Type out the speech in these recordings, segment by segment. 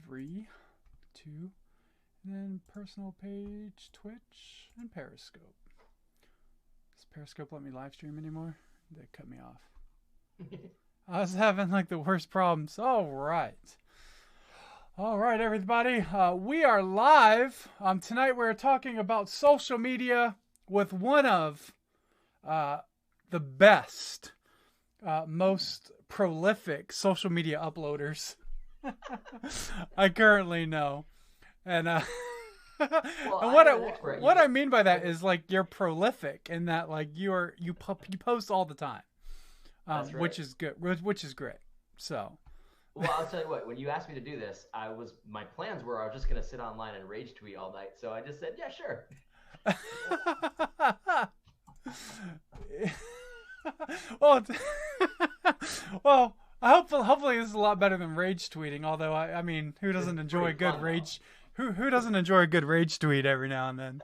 3, 2, and then personal page, Twitch, and Periscope. Does Periscope let me live stream anymore? They cut me off. I was having like the worst problems. All right, everybody. We are live. Tonight we're talking about social media with one of the best, most prolific social media uploaders I currently know. And Well, and I am an expert. what I mean by that is like you're prolific in that like you post all the time, That's right. which is good, which is great. So, Well, I'll tell you what. When you asked me to do this, my plans were I was just going to sit online and rage tweet all night. So I just said, yeah, sure. well, well, hopefully this is a lot better than rage tweeting. Although I mean, who It's doesn't enjoy a pretty good fun though. rage? Who doesn't enjoy a good rage tweet every now and then?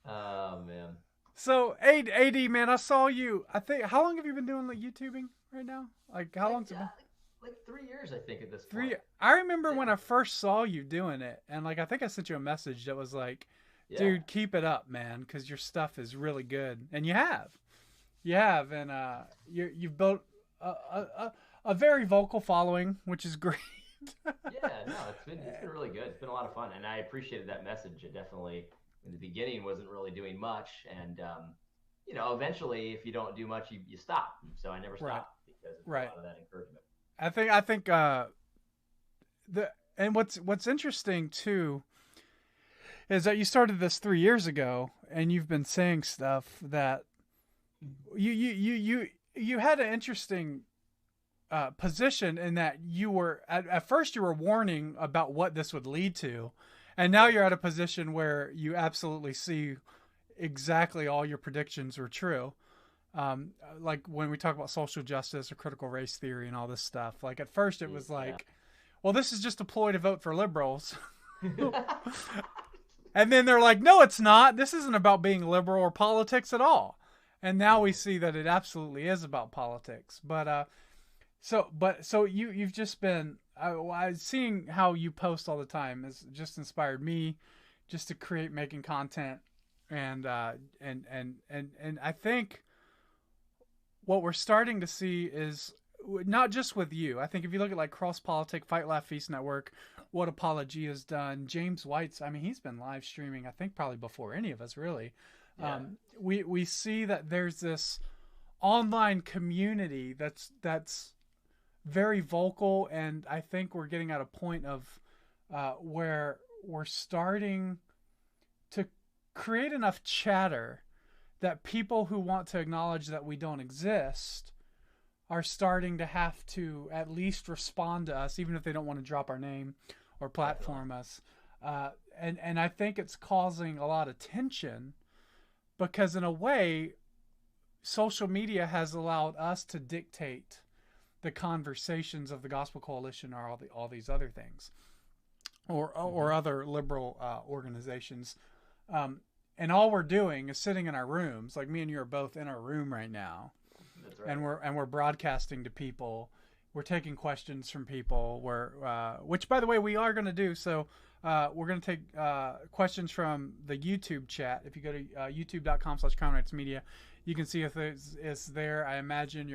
Oh man. So, AD man, I saw you. I think how long have you been doing like YouTubing right now? Like how Like long's it been? like 3 years, I think, at this point. 3. I remember Yeah. when I first saw you doing it, and like I think I sent you a message that was like, Yeah. "Dude, keep it up, man, because your stuff is really good." And you have, and you've built a very vocal following, which is great. Yeah. No, it's been really good. It's been a lot of fun, and I appreciated that message. It definitely in the beginning wasn't really doing much, and eventually, if you don't do much, you stop. So I never Right, stopped because it's a right. lot of that encouragement. I think the and what's interesting too is that you started this 3 years ago, and you've been saying stuff that you had an interesting position in that you were at first you were warning about what this would lead to, and now Right. you're at a position where you absolutely see exactly all your predictions were true. Like when we talk about social justice or critical race theory and all this stuff. Like at first it was Yeah. like, well, this is just a ploy to vote for liberals. And then they're like, no, it's not. This isn't about being liberal or politics at all. And now we Mhm. see that it absolutely is about politics. But you've just been seeing how you post all the time has just inspired me just to create making content and I think what we're starting to see is not just with you. I think if you look at like Cross Politic, Fight Laugh Feast Network, what Apology has done, James White's. I mean, he's been live streaming. I think probably before any of us really. Yeah. We see that there's this online community that's very vocal, and I think we're getting at a point of where we're starting to create enough chatter that people who want to acknowledge that we don't exist are starting to have to at least respond to us, even if they don't want to drop our name or Definitely. platform us. And I think it's causing a lot of tension because, in a way, social media has allowed us to dictate the conversations of the Gospel Coalition or all these other things, or Hmm. other liberal organizations. And all we're doing is sitting in our rooms, like me and you are both in our room right now, That's and right. we're broadcasting to people. We're taking questions from people. Which by the way we are going to do. So we're going to take questions from the YouTube chat. If you go to youtube.com/crownrightsmedia, you can see if it's there. I imagine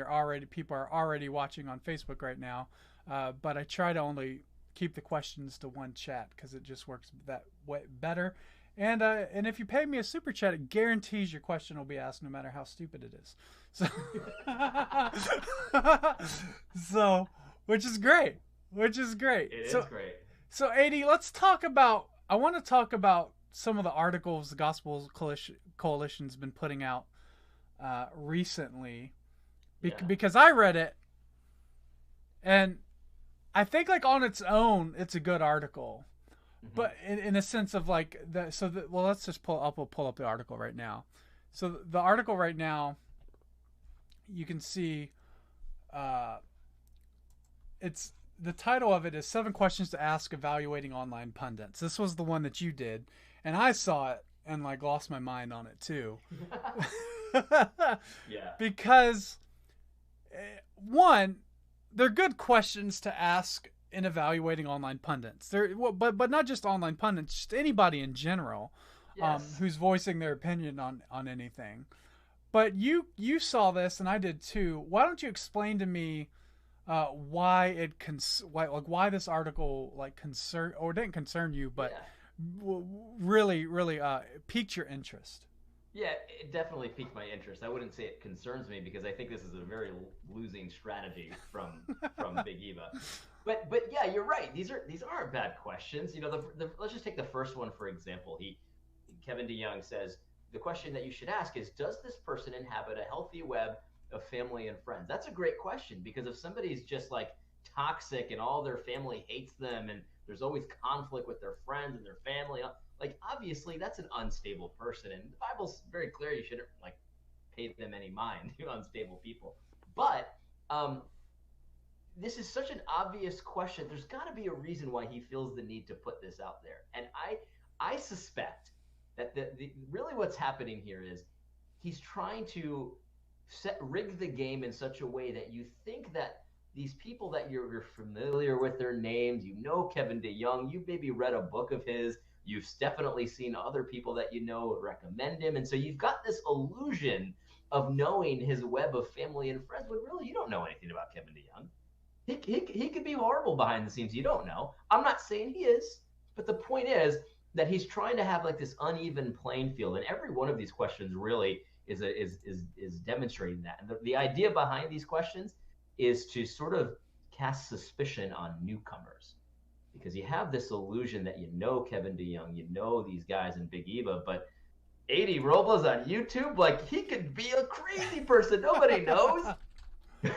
people are already watching on Facebook right now. But I try to only keep the questions to one chat because it just works that way better. And if you pay me a super chat, it guarantees your question will be asked, no matter how stupid it is. So, so which is great, which is great. It is So, great. so AD, let's talk about. I want to talk about some of the articles the Gospel Coalition's been putting out recently, Yeah. because I read it, and I think like on its own, it's a good article. Hmm. But in a sense of like the so the, well, let's just pull up the article right now. So the article right now, you can see, uh, it's the title of it is 7 questions to ask evaluating online pundits. This was the one that you did, and I saw it and like lost my mind on it too. Yeah. Because one, they're good questions to ask in evaluating online pundits. But not just online pundits, just anybody in general, Yes. who's voicing their opinion on anything. But you saw this, and I did too. Why don't you explain to me why this article concern or didn't concern you, but Yeah. really piqued your interest? Yeah, it definitely piqued my interest. I wouldn't say it concerns me because I think this is a very losing strategy from Big Eva. But yeah, you're right. These aren't bad questions. You know, let's just take the first one for example. Kevin DeYoung says the question that you should ask is, does this person inhabit a healthy web of family and friends? That's a great question, because if somebody's just like toxic and all their family hates them and there's always conflict with their friends and their family, like obviously that's an unstable person, and the Bible's very clear you shouldn't like pay them any mind, to unstable people. But this is such an obvious question. There's got to be a reason why he feels the need to put this out there, and I suspect that really what's happening here is he's trying to rig the game in such a way that you think that these people that you're familiar with their names, you know Kevin DeYoung, you've maybe read a book of his, you've definitely seen other people that you know recommend him, and so you've got this illusion of knowing his web of family and friends when really you don't know anything about Kevin DeYoung. He could be horrible behind the scenes. You don't know. I'm not saying he is, but the point is that he's trying to have like this uneven playing field, and every one of these questions really is demonstrating that. And the idea behind these questions is to sort of cast suspicion on newcomers, because you have this illusion that you know Kevin DeYoung, you know these guys in Big Eva, but AD Robles on YouTube, like he could be a crazy person. Nobody knows.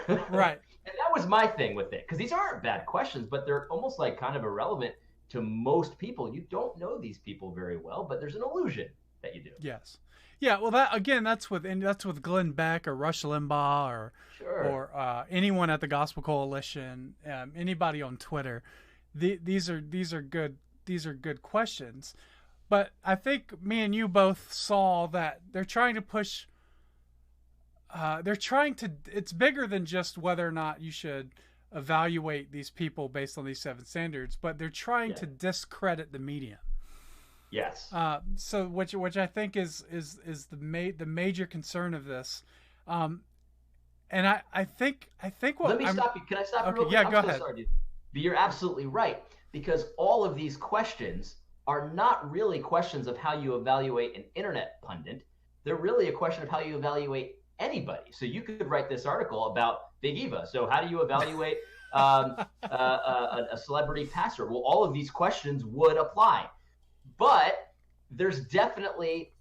Right. And that was my thing with it, because these aren't bad questions, but they're almost like kind of irrelevant to most people. You don't know these people very well, but there's an illusion that you do. Yes. Yeah. Well, that's with Glenn Beck or Rush Limbaugh or anyone at the Gospel Coalition, anybody on Twitter. These are good questions, but I think me and you both saw that they're trying to push. It's bigger than just whether or not you should evaluate these people based on these 7 standards, but they're trying to discredit the media. Yes. So which I think is the major concern of this. And I think what Let me stop you. Can I stop you real quick? Yeah, go ahead. Sorry, dude. But you're absolutely right, because all of these questions are not really questions of how you evaluate an internet pundit. They're really a question of how you evaluate anybody. So you could write this article about Big Eva. So how do you evaluate a celebrity pastor? Well, all of these questions would apply, but there's definitely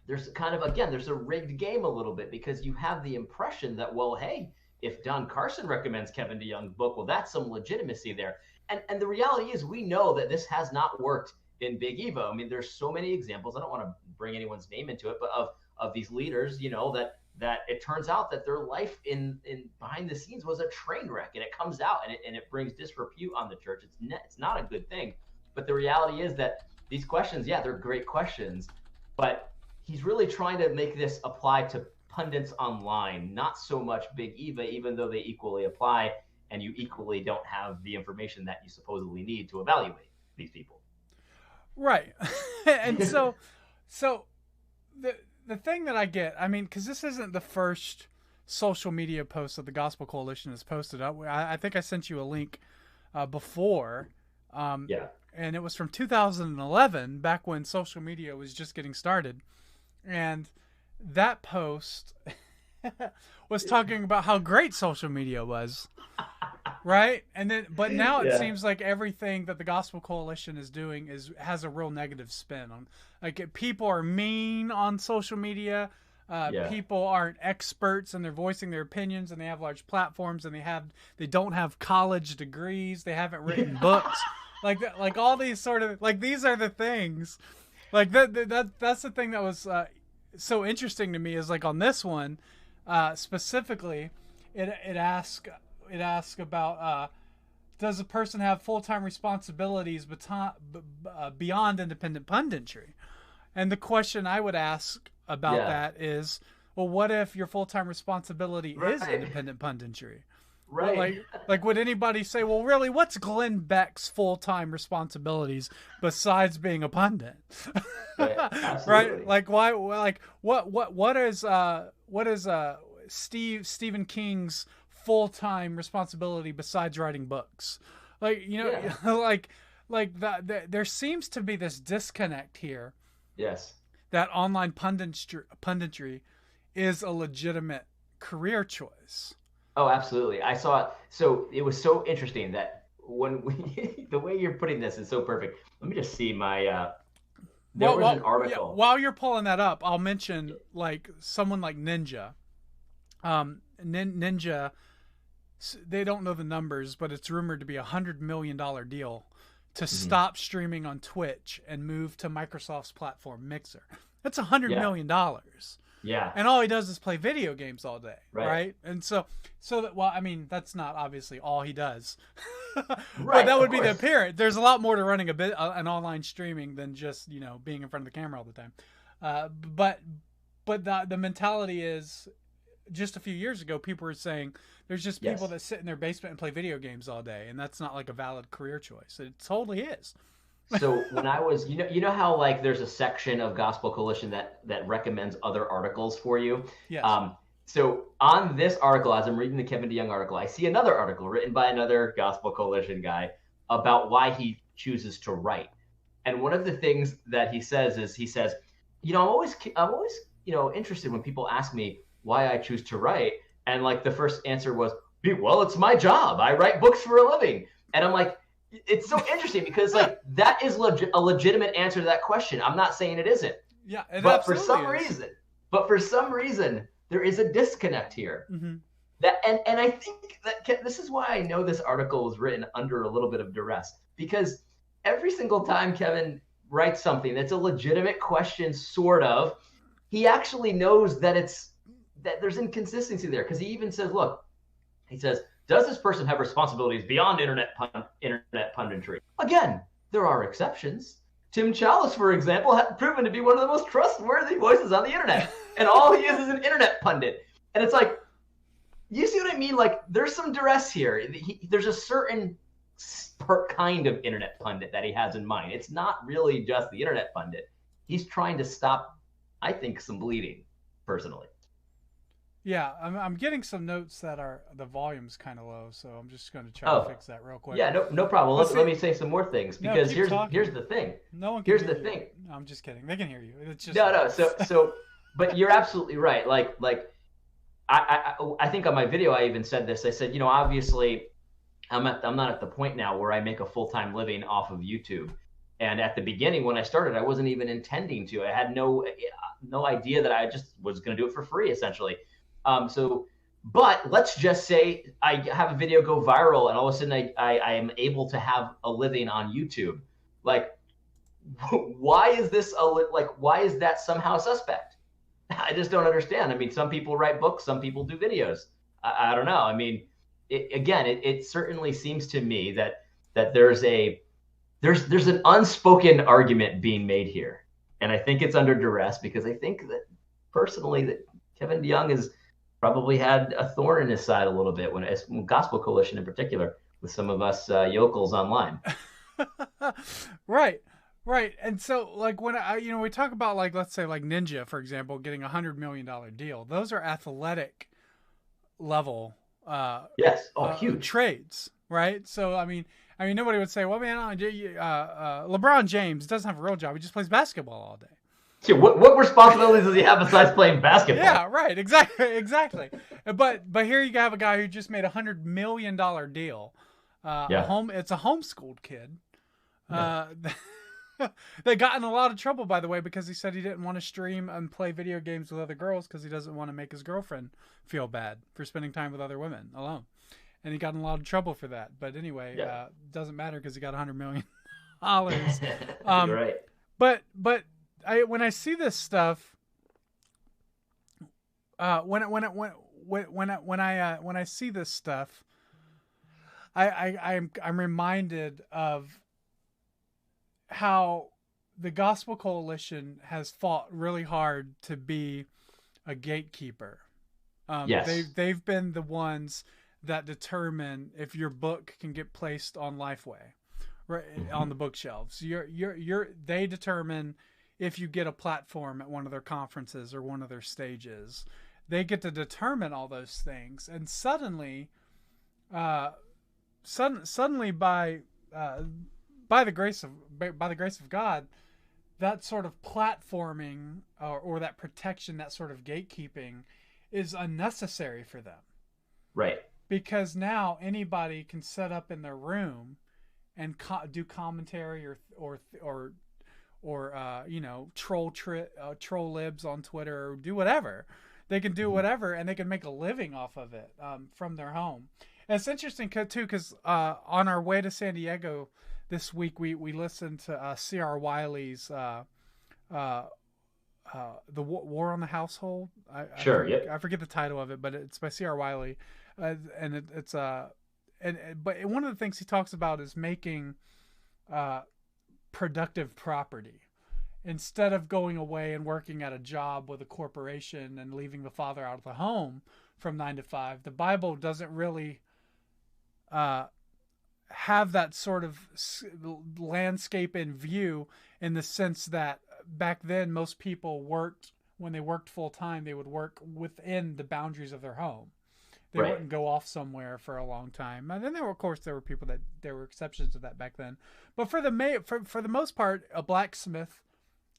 there's a rigged game a little bit, because you have the impression that, well, hey, if Don Carson recommends Kevin DeYoung's book, well, that's some legitimacy there. And the reality is, we know that this has not worked in Big Eva. I mean, there's so many examples. I don't want to bring anyone's name into it, but of these leaders, you know, that it turns out that their life in behind the scenes was a train wreck, and it comes out and it brings disrepute on the church. It's not a good thing. But the reality is that these questions, yeah, they're great questions, but he's really trying to make this apply to pundits online, not so much Big Eva, even though they equally apply, and you equally don't have the information that you supposedly need to evaluate these people. Right. And so the thing that I get, I mean, because this isn't the first social media post that the Gospel Coalition has posted up. I think I sent you a link before. Yeah. And it was from 2011, back when social media was just getting started. And that post was talking about how great social media was. Right? But now it seems like everything that the Gospel Coalition is doing has a real negative spin on. Like, people are mean on social media. People aren't experts, and they're voicing their opinions, and they have large platforms, and they don't have college degrees. They haven't written books. Like all these sort of, like, these are the things. Like that's the thing that was so interesting to me, is like on this one specifically, it asks about does a person have full-time responsibilities beyond independent punditry? And the question I would ask about that is, well, what if your full-time responsibility is independent punditry? Right. Like would anybody say, well, really, what's Glenn Beck's full-time responsibilities besides being a pundit? Right. Right? Absolutely. Like why? Like what is Stephen King's full-time responsibility besides writing books? Like Yeah. like that. There seems to be this disconnect here Yes. that online punditry is a legitimate career choice. Oh, absolutely. I saw it. So it was so interesting that when the way you're putting this is so perfect. Let me just see my, there was an Yeah, article. while you're pulling that up, I'll mention like someone like Ninja. Ninja, they don't know the numbers, but it's rumored to be $100 million deal to Mhm. stop streaming on Twitch and move to Microsoft's platform Mixer. That's $100 Yeah. million dollars. Yeah. And all he does is play video games all day, Right. right? And so that, well, I mean, that's not obviously all he does, but Right. that Of would be the course. appearance. There's a lot more to running an online streaming than just being in front of the camera all the time. But the mentality is, just a few years ago, people were saying there's just people Yes. that sit in their basement and play video games all day, and that's not like a valid career choice. It totally is. So when I was, you know how like there's a section of Gospel Coalition that recommends other articles for you. Yes. So on this article, as I'm reading the Kevin DeYoung article, I see another article written by another Gospel Coalition guy about why he chooses to write. And one of the things that he says is he says, I'm always interested when people ask me why I choose to write, and like the first answer was, well, it's my job. I write books for a living, and I'm like, it's so interesting because like that is a legitimate answer to that question. I'm not saying it isn't, Yeah, it but for absolutely some is. reason, but for some reason, there is a disconnect here. Mm-hmm. That and I think that this is why I know this article was written under a little bit of duress, because every single time Kevin writes something that's a legitimate question, sort of, he actually knows that there's inconsistency there, because he even says, look, he says, does this person have responsibilities beyond internet punditry? Again, there are exceptions. Tim Chalice, for example, has proven to be one of the most trustworthy voices on the internet, and all he is an internet pundit. And it's like, you see what I mean? Like, there's some duress here. There's a certain kind of internet pundit that he has in mind. It's not really just the internet pundit. He's trying to stop, I think, some bleeding, personally. Yeah, I'm getting some notes that are the volume's kind of low, so I'm just going to try to Oh, fix that real quick. yeah, no problem. Let's Let see. me say some more things, No, because keep here's talking. the thing. No one can Here's hear the you. thing. No, I'm just kidding. They can hear you. It's just No. But you're absolutely right. Like I think on my video I even said this. I said, obviously I'm not at the point now where I make a full-time living off of YouTube. And at the beginning when I started, I wasn't even intending to. I had no idea that I just was going to do it for free, essentially. But let's just say I have a video go viral, and all of a sudden I am able to have a living on YouTube. Like, why is why is that somehow suspect? I just don't understand. I mean, some people write books, some people do videos. I don't know. I mean, it certainly seems to me that there's an unspoken argument being made here, and I think it's under duress, because I think that personally that Kevin DeYoung has probably had a thorn in his side a little bit when Gospel Coalition in particular, with some of us yokels online. Right. Right. And so like when we talk about, like, let's say like Ninja, for example, getting $100 million deal, those are athletic level Yes. Oh, huge. trades, right? So I mean nobody would say, well, man, LeBron James doesn't have a real job. He just plays basketball all day. See, what responsibilities does he have besides playing basketball? Yeah, right. Exactly. But here you have a guy who just made $100 million deal. Yeah. It's a homeschooled kid. Yeah. They got in a lot of trouble, by the way, because he said he didn't want to stream and play video games with other girls because he doesn't want to make his girlfriend feel bad for spending time with other women alone. And he got in a lot of trouble for that. But anyway, Yeah. doesn't matter because he got $100 million. You're right. But when I see this stuff, when I see this stuff, I'm reminded of how the Gospel Coalition has fought really hard to be a gatekeeper. Yes. They've been the ones that determine if your book can get placed on Lifeway, right, on the bookshelves. They determine if you get a platform at one of their conferences or one of their stages. They get to determine all those things, and suddenly, suddenly by the grace of God, that sort of platforming or that protection, that sort of gatekeeping, is unnecessary for them. Right. Because now anybody can set up in their room and do commentary or troll libs on Twitter, or do whatever. They can do whatever, and they can make a living off of it from their home. And it's interesting too, because on our way to San Diego this week, we listened to C.R. Wiley's The War on the Household. I forget the title of it, but it's by C.R. Wiley, and but one of the things he talks about is making productive property. Instead of going away and working at a job with a corporation and leaving the father out of the home from 9 to 5, the Bible doesn't really have that sort of landscape in view, in the sense that back then most people worked, when they worked full time, they would work within the boundaries of their home. They wouldn't go off somewhere for a long time. And then there were people that there were exceptions to that back then. But for the most part, a blacksmith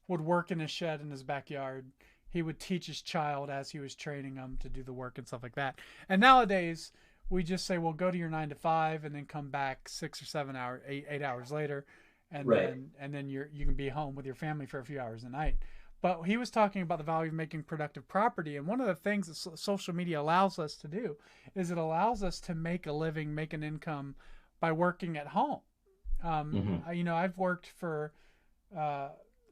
would work in his shed in his backyard. He would teach his child as he was training them to do the work and stuff like that. And nowadays, we just say, well, go to your 9 to 5 and then come back 6 or 7 hours, 8 hours later. And then you can be home with your family for a few hours a night. But he was talking about the value of making productive property. And one of the things that social media allows us to do is it allows us to make a living, make an income by working at home. I've worked for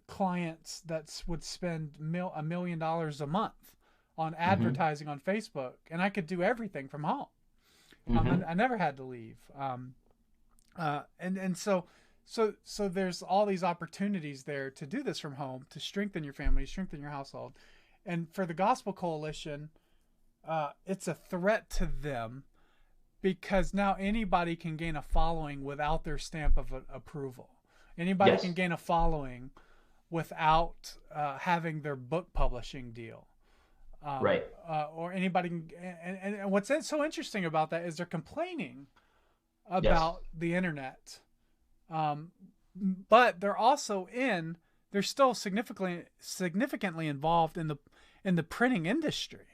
clients that would spend $1 million a month on advertising on Facebook, and I could do everything from home. I never had to leave. So there's all these opportunities there to do this from home, to strengthen your family, strengthen your household. And for the Gospel Coalition, it's a threat to them, because now anybody can gain a following without their stamp of approval. Anybody can gain a following without having their book publishing deal. Or anybody can, and what's so interesting about that is they're complaining about the internet. But they're also they're still significantly involved in the printing industry,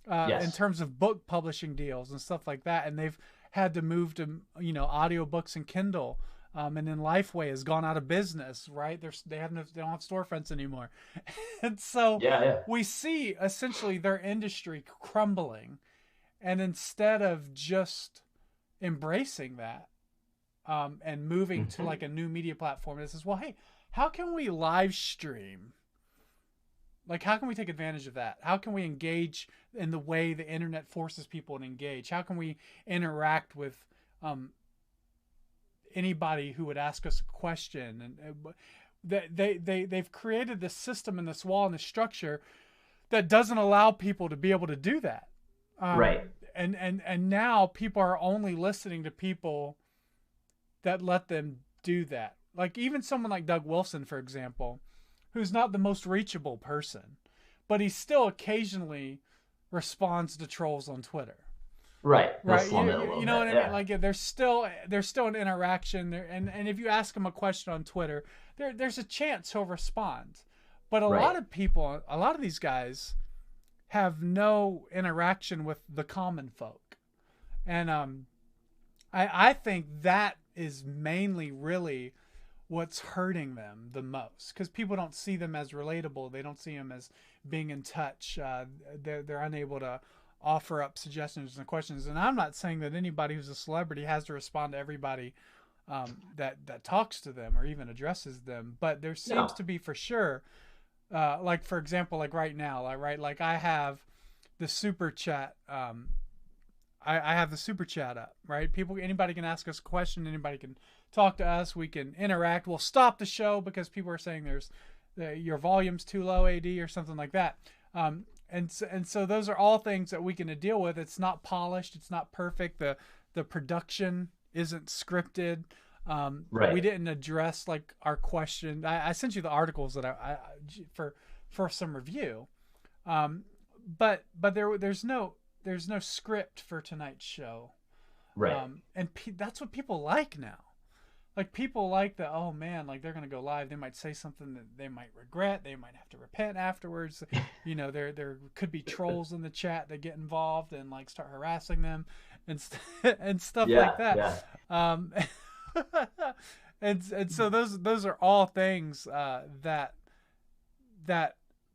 in terms of book publishing deals and stuff like that. And they've had to move to, audiobooks and Kindle. And then Lifeway has gone out of business, right? They don't have storefronts anymore. And so we see essentially their industry crumbling. And instead of just embracing that, and moving to like a new media platform, it says, well, hey, how can we live stream? Like, how can we take advantage of that? How can we engage in the way the internet forces people to engage? How can we interact with anybody who would ask us a question? And they've created this system and this wall and this structure that doesn't allow people to be able to do that. And now people are only listening to people that let them do that. Like even someone like Doug Wilson, for example, who's not the most reachable person, but he still occasionally responds to trolls on Twitter. Right. You know what I mean? Like there's still an interaction there, and if you ask him a question on Twitter, there's a chance he'll respond. But a lot of people, a lot of these guys have no interaction with the common folk. And I think that is mainly really what's hurting them the most, because people don't see them as relatable. They don't see them as being in touch. They're unable to offer up suggestions and questions. And I'm not saying that anybody who's a celebrity has to respond to everybody that talks to them or even addresses them. But there seems to be, for sure, like for example, like right now, like I have the super chat. I have the super chat up, right? Anybody can ask us a question. Anybody can talk to us. We can interact. We'll stop the show because people are saying your volume's too low, AD, or something like that. so those are all things that we can deal with. It's not polished. It's not perfect. The production isn't scripted. We didn't address like our question. I sent you the articles that I for some review. But there's no script for tonight's show. Right. And that's what people like now. Like people like that. Oh man, like they're gonna go live. They might say something that they might regret. They might have to repent afterwards. There could be trolls in the chat that get involved and like start harassing them and and stuff like that. Yeah. And so those are all things that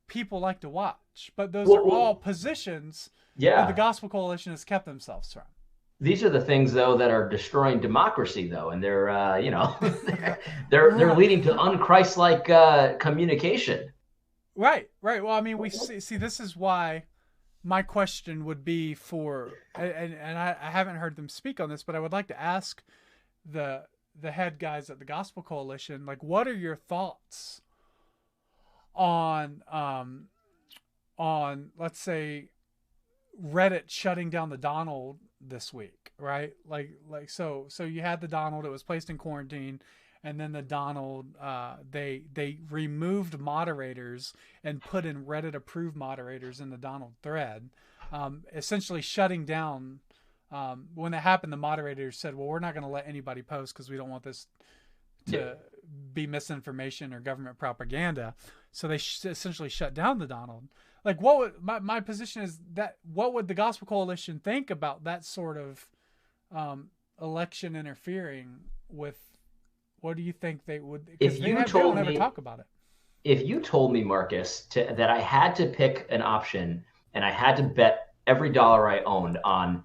people like to watch. But those are all positions that the Gospel Coalition has kept themselves from. These are the things, though, that are destroying democracy, though, and they're, they're leading to unchristlike communication. Right. Well, I mean, we see. This is why my question would be for, and I haven't heard them speak on this, but I would like to ask the head guys at the Gospel Coalition, like, what are your thoughts on let's say Reddit shutting down the Donald this week, right? Like so you had the Donald, it was placed in quarantine, and then the Donald they removed moderators and put in Reddit approved moderators in the Donald thread, essentially shutting down. When that happened, the moderators said, well, we're not going to let anybody post because we don't want this to be misinformation or government propaganda. So they essentially shut down the Donald. Like, what would my position is that what would the Gospel Coalition think about that sort of election interfering with? What do you think they would? If you told me, never talk about it. If you told me, Marcus, that I had to pick an option and I had to bet every dollar I owned on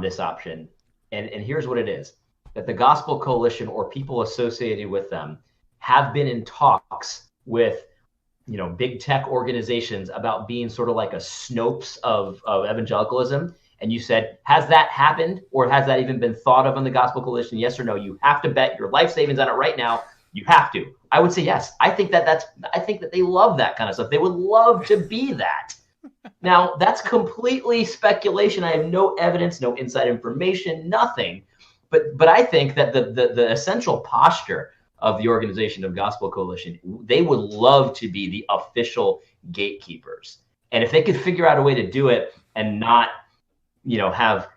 this option, and here's what it is: that the Gospel Coalition or people associated with them have been in talks with big tech organizations about being sort of like a Snopes of evangelicalism. And you said, has that happened, or has that even been thought of on the Gospel Coalition? Yes or no? You have to bet your life savings on it right now. You have to. I would say yes. I think that they love that kind of stuff. They would love to be that. Now, that's completely speculation. I have no evidence, no inside information, nothing. But I think that the essential posture of the organization of Gospel Coalition, they would love to be the official gatekeepers. And if they could figure out a way to do it and not, have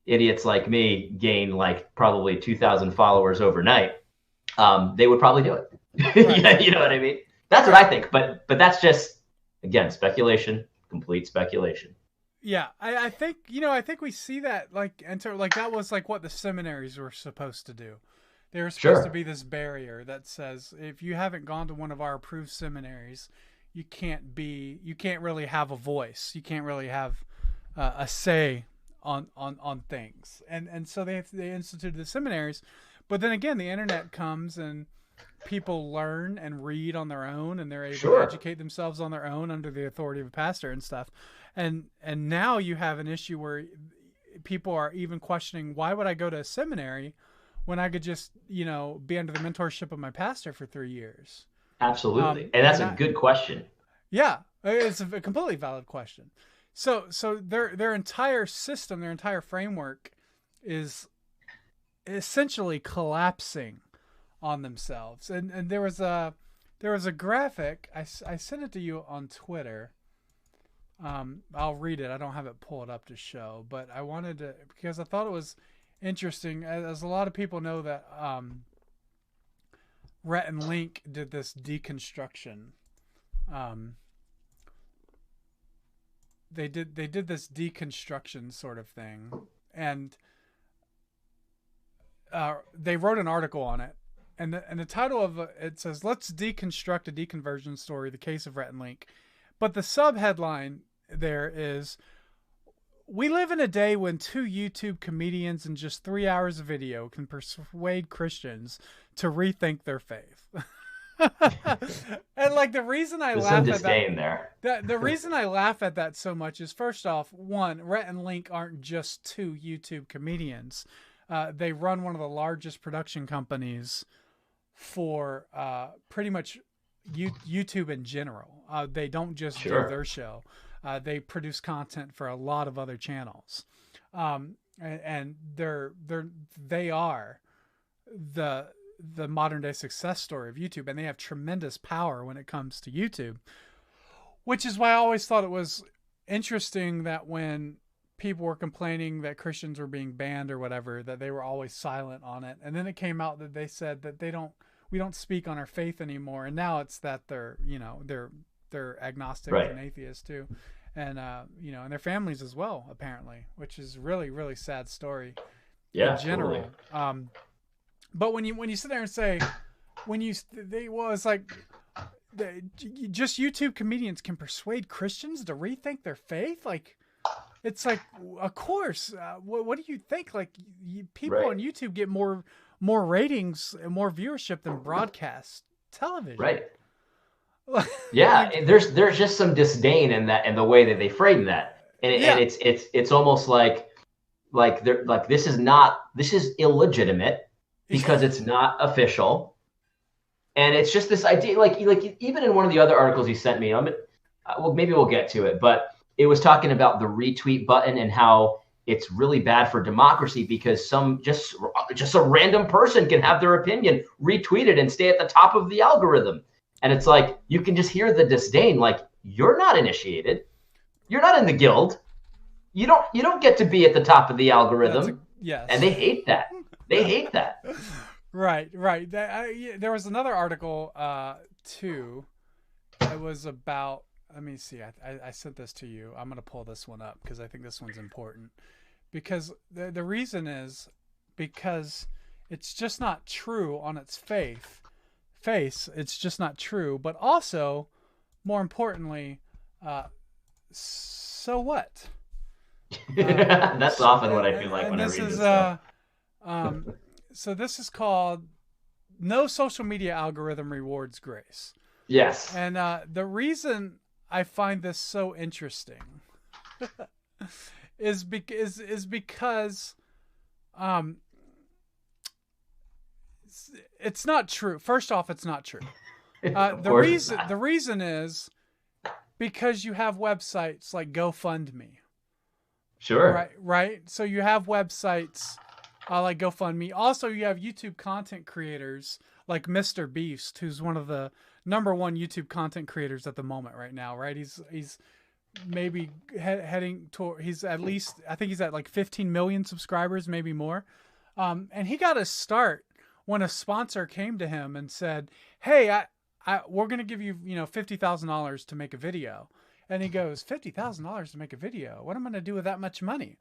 idiots like me gain like probably 2,000 followers overnight, they would probably do it. Right. You know what I mean? That's what I think. But that's just, again, speculation, complete speculation. Yeah, I think I think we see that like that was like what the seminaries were supposed to do. They were supposed to be this barrier that says if you haven't gone to one of our approved seminaries, you can't really have a voice. You can't really have a say on things. And so they instituted the seminaries, but then again the internet comes and people learn and read on their own, and they're able to educate themselves on their own under the authority of a pastor and stuff. And now you have an issue where people are even questioning, why would I go to a seminary when I could just, be under the mentorship of my pastor for 3 years? Absolutely. And that's a good question. Yeah, it's a completely valid question. So their entire system, their entire framework is essentially collapsing on themselves. And there was a graphic, I sent it to you on Twitter. I'll read it. I don't have it pulled up to show, but I wanted to, because I thought it was interesting, as a lot of people know that Rhett and Link did this deconstruction. They did this deconstruction sort of thing, and they wrote an article on it, and the title of it says, "Let's deconstruct a deconversion story: the case of Rhett and Link." But the subheadline there is, "We live in a day when 2 YouTube comedians in just 3 hours of video can persuade Christians to rethink their faith." And like the reason I laugh at that, the reason I laugh at that so much is, first off, one, Rhett and Link aren't just 2 YouTube comedians. They run one of the largest production companies for pretty much YouTube in general. They don't just do their show. They produce content for a lot of other channels, and they are the modern day success story of YouTube, and they have tremendous power when it comes to YouTube, which is why I always thought it was interesting that when people were complaining that Christians were being banned or whatever, that they were always silent on it. And then it came out that they said that we don't speak on our faith anymore. And now it's that they're agnostic Right. and atheist too. And, and their families as well, apparently, which is really, really sad story Yeah, in general. totally. But when you sit there and say, it's like, just YouTube comedians can persuade Christians to rethink their faith. Like, it's like, of course. What do you think? Like, people Right. on YouTube get more ratings and more viewership than broadcast television. Right. Yeah, and there's just some disdain in that, and the way that they frame that, and it's almost like this is illegitimate because it's not official, and it's just this idea, like even in one of the other articles he sent me, well, maybe we'll get to it, but it was talking about the retweet button and how it's really bad for democracy because just a random person can have their opinion retweeted and stay at the top of the algorithm. And it's like, you can just hear the disdain. Like, you're not initiated. You're not in the guild. You don't get to be at the top of the algorithm. Yes. And they hate that. They hate that. Right. There was another article, too. It was about, let me see. I sent this to you. I'm going to pull this one up because I think this one's important. Because the reason is because it's just not true on its face. It's just not true. But also, more importantly, so what? That's often what I feel like when I read this stuff. So this is called No Social Media Algorithm Rewards Grace. Yes. And the reason I find this so interesting is because it's not true. First off, it's not true. The reason is because you have websites like GoFundMe. Sure. Right. So you have websites like GoFundMe. Also, you have YouTube content creators like Mr. Beast, who's one of the #1 YouTube content creators at the moment right now. Right. He's maybe heading toward. He's at least, I think he's at like 15 million subscribers, maybe more. And he got a start when a sponsor came to him and said, "Hey, we're going to give you, $50,000 to make a video." And he goes, $50,000 to make a video? What am I going to do with that much money?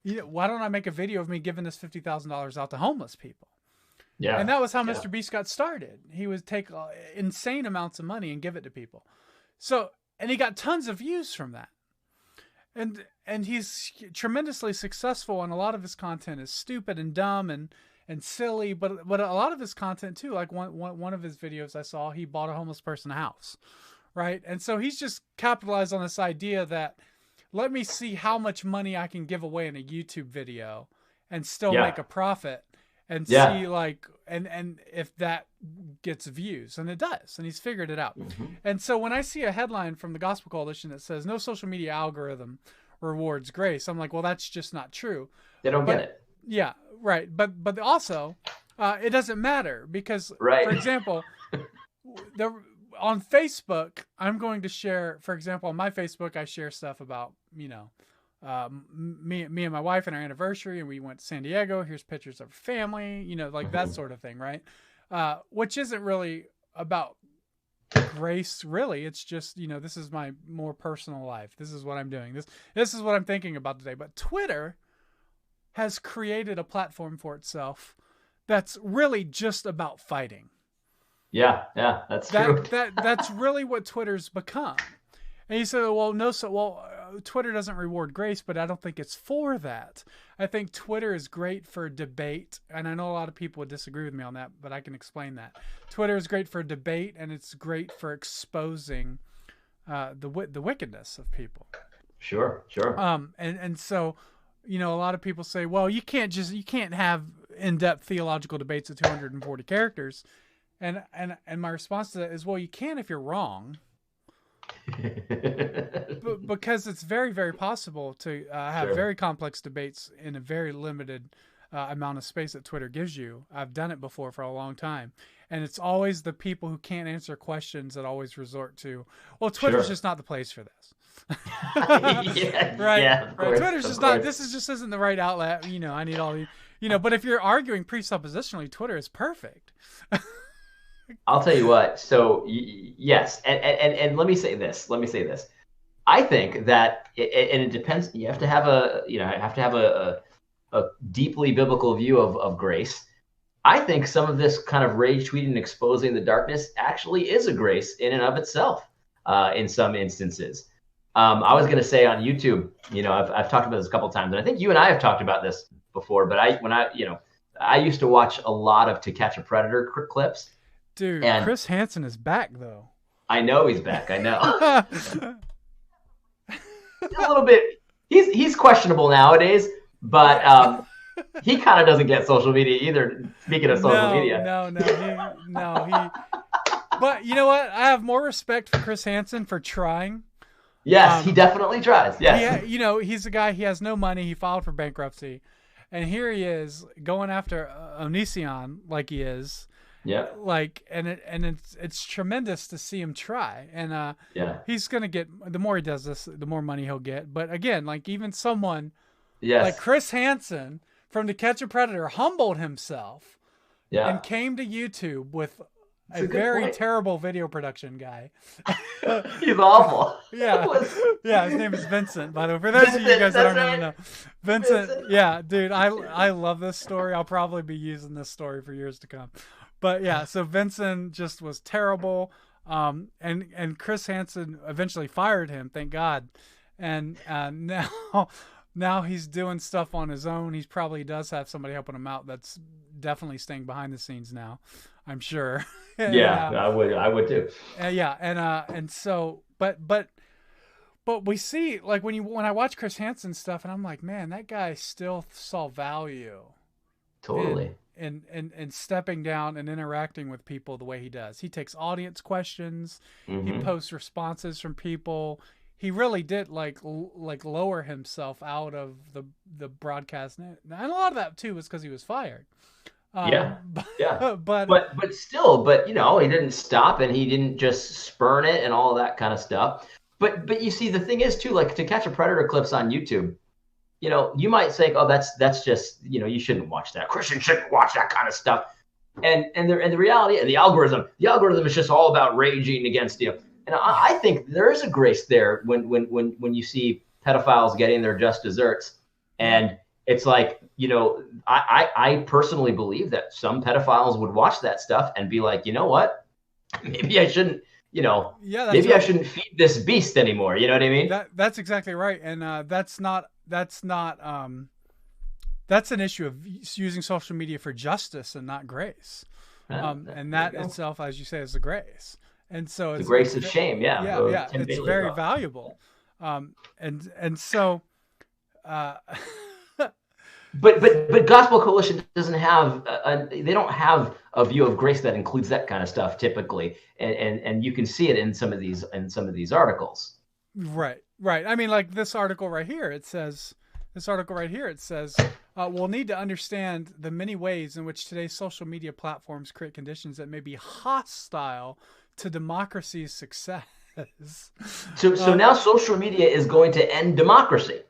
Why don't I make a video of me giving this $50,000 out to homeless people? Yeah. And that was how Mr. Beast got started. He would take insane amounts of money and give it to people. So, and he got tons of views from that. And he's tremendously successful, and a lot of his content is stupid and dumb and silly, but a lot of his content too, like one of his videos I saw, he bought a homeless person a house, right? And so he's just capitalized on this idea that let me see how much money I can give away in a YouTube video and still make a profit and see like, and if that gets views, and it does, and he's figured it out. Mm-hmm. And so when I see a headline from the Gospel Coalition that says no social media algorithm rewards grace, I'm like, well, that's just not true. They don't get it. Yeah. Right. But also, it doesn't matter because, for example, on Facebook, I'm going to share, for example, on my Facebook, I share stuff about, me and my wife and our anniversary, and we went to San Diego. Here's pictures of family, like that sort of thing. Right. Which isn't really about grace, really. It's just, this is my more personal life. This is what I'm doing. This is what I'm thinking about today. But Twitter has created a platform for itself that's really just about fighting. Yeah, that's true. That's really what Twitter's become. And you say, well, Twitter doesn't reward grace, but I don't think it's for that. I think Twitter is great for debate, and I know a lot of people would disagree with me on that, but I can explain that. Twitter is great for debate, and it's great for exposing the wickedness of people. Sure. And so, a lot of people say, well, you can't have in-depth theological debates of 240 characters. And my response to that is, well, you can if you're wrong. Because it's very, very possible to have Sure. very complex debates in a very limited amount of space that Twitter gives you. I've done it before for a long time. And it's always the people who can't answer questions that always resort to, well, Twitter's Sure. just not the place for this. Yeah, Right? yeah, of Right. course, Twitter's of just not, course. this is just isn't the right outlet. I need all the, but if you're arguing presuppositionally, Twitter is perfect. I'll tell you what. So yes, and let me say this. Let me say this. I think that, and it depends. You have to have a deeply biblical view of grace. I think some of this kind of rage tweeting and exposing the darkness actually is a grace in and of itself, in some instances. I was going to say on YouTube, I've talked about this a couple of times, and I think you and I have talked about this before. But I used to watch a lot of To Catch a Predator clips, Dude, and Chris Hansen is back though. I know he's back. I know. A little bit. He's questionable nowadays, but he kind of doesn't get social media either. Speaking of social media, no. But you know what? I have more respect for Chris Hansen for trying. yes, he definitely tries. Yes, He's a guy. He has no money. He filed for bankruptcy, and here he is going after Onision like he is. yeah, It's tremendous to see him try, and yeah, he's gonna get, the more he does this, the more money he'll get. But again, like even someone like yes, Chris Hansen from To Catch a Predator humbled himself yeah. and came to YouTube with It's a a good very point. terrible video production guy. He's awful. Yeah, Was- yeah. His name is Vincent, by the way. For those of you Vincent, guys that that's don't even right. know, Vincent. Vincent. Yeah, dude, I love this story. I'll probably be using this story for years to come. But yeah, so Vincent just was terrible. And Chris Hansen eventually fired him, thank God. And now he's doing stuff on his own. He probably does have somebody helping him out. That's definitely staying behind the scenes now, I'm sure. Yeah, And, I would too. yeah, and so, but we see, like, when I watch Chris Hansen stuff, and I'm like, man, that guy still saw value in Totally. in stepping down and interacting with people the way he does. He takes audience questions, he Hmm. posts responses from people. He really did like lower himself out of the broadcast, and a lot of that too was because he was fired. Yeah, yeah. But But still, he didn't stop and he didn't just spurn it and all that kind of stuff. But you see, the thing is too, like To Catch a Predator clips on YouTube. You might think, oh, that's just, you shouldn't watch that. Christians shouldn't watch that kind of stuff. And the reality and the algorithm is just all about raging against you. And I think there is a grace there when you see pedophiles getting their just desserts. And it's like, I personally believe that some pedophiles would watch that stuff and be like, you know what? Maybe I shouldn't, yeah, that's maybe I right. shouldn't feed this beast anymore. You know what I mean? That's exactly right, and that's an issue of using social media for justice and not grace. And There you that go. itself, as you say, is the grace. And so The grace of shame, yeah. yeah, Tim it's Bailey very thought. valuable. And so, uh, But Gospel Coalition doesn't have they don't have a view of grace that includes that kind of stuff typically, and you can see it in some of these articles. right. I mean, like this article right here, it says, we'll need to understand the many ways in which today's social media platforms create conditions that may be hostile to democracy's success. So now social media is going to end democracy.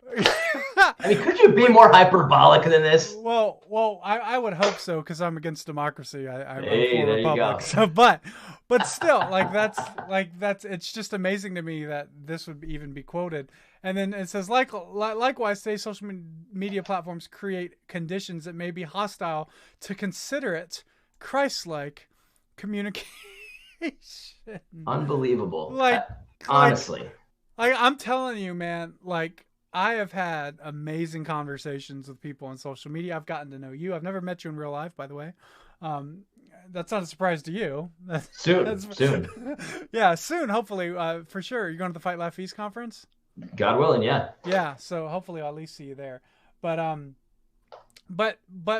I mean, could you be more hyperbolic than this? Well, I would hope so, because I'm against democracy. I'm Hey, for there you republic. go. So, but still, that's it's just amazing to me that this would even be quoted. And then it says, likewise, today's social media platforms create conditions that may be hostile to considerate, Christ-like communication. Unbelievable. Like, Honestly. I'm telling you, man, like, I have had amazing conversations with people on social media. I've gotten to know you. I've never met you in real life, by the way. That's not a surprise to you. Soon. Yeah, soon, hopefully, for sure. You're going to the Fight Laugh Feast conference? God willing, yeah. Yeah, so hopefully I'll at least see you there. But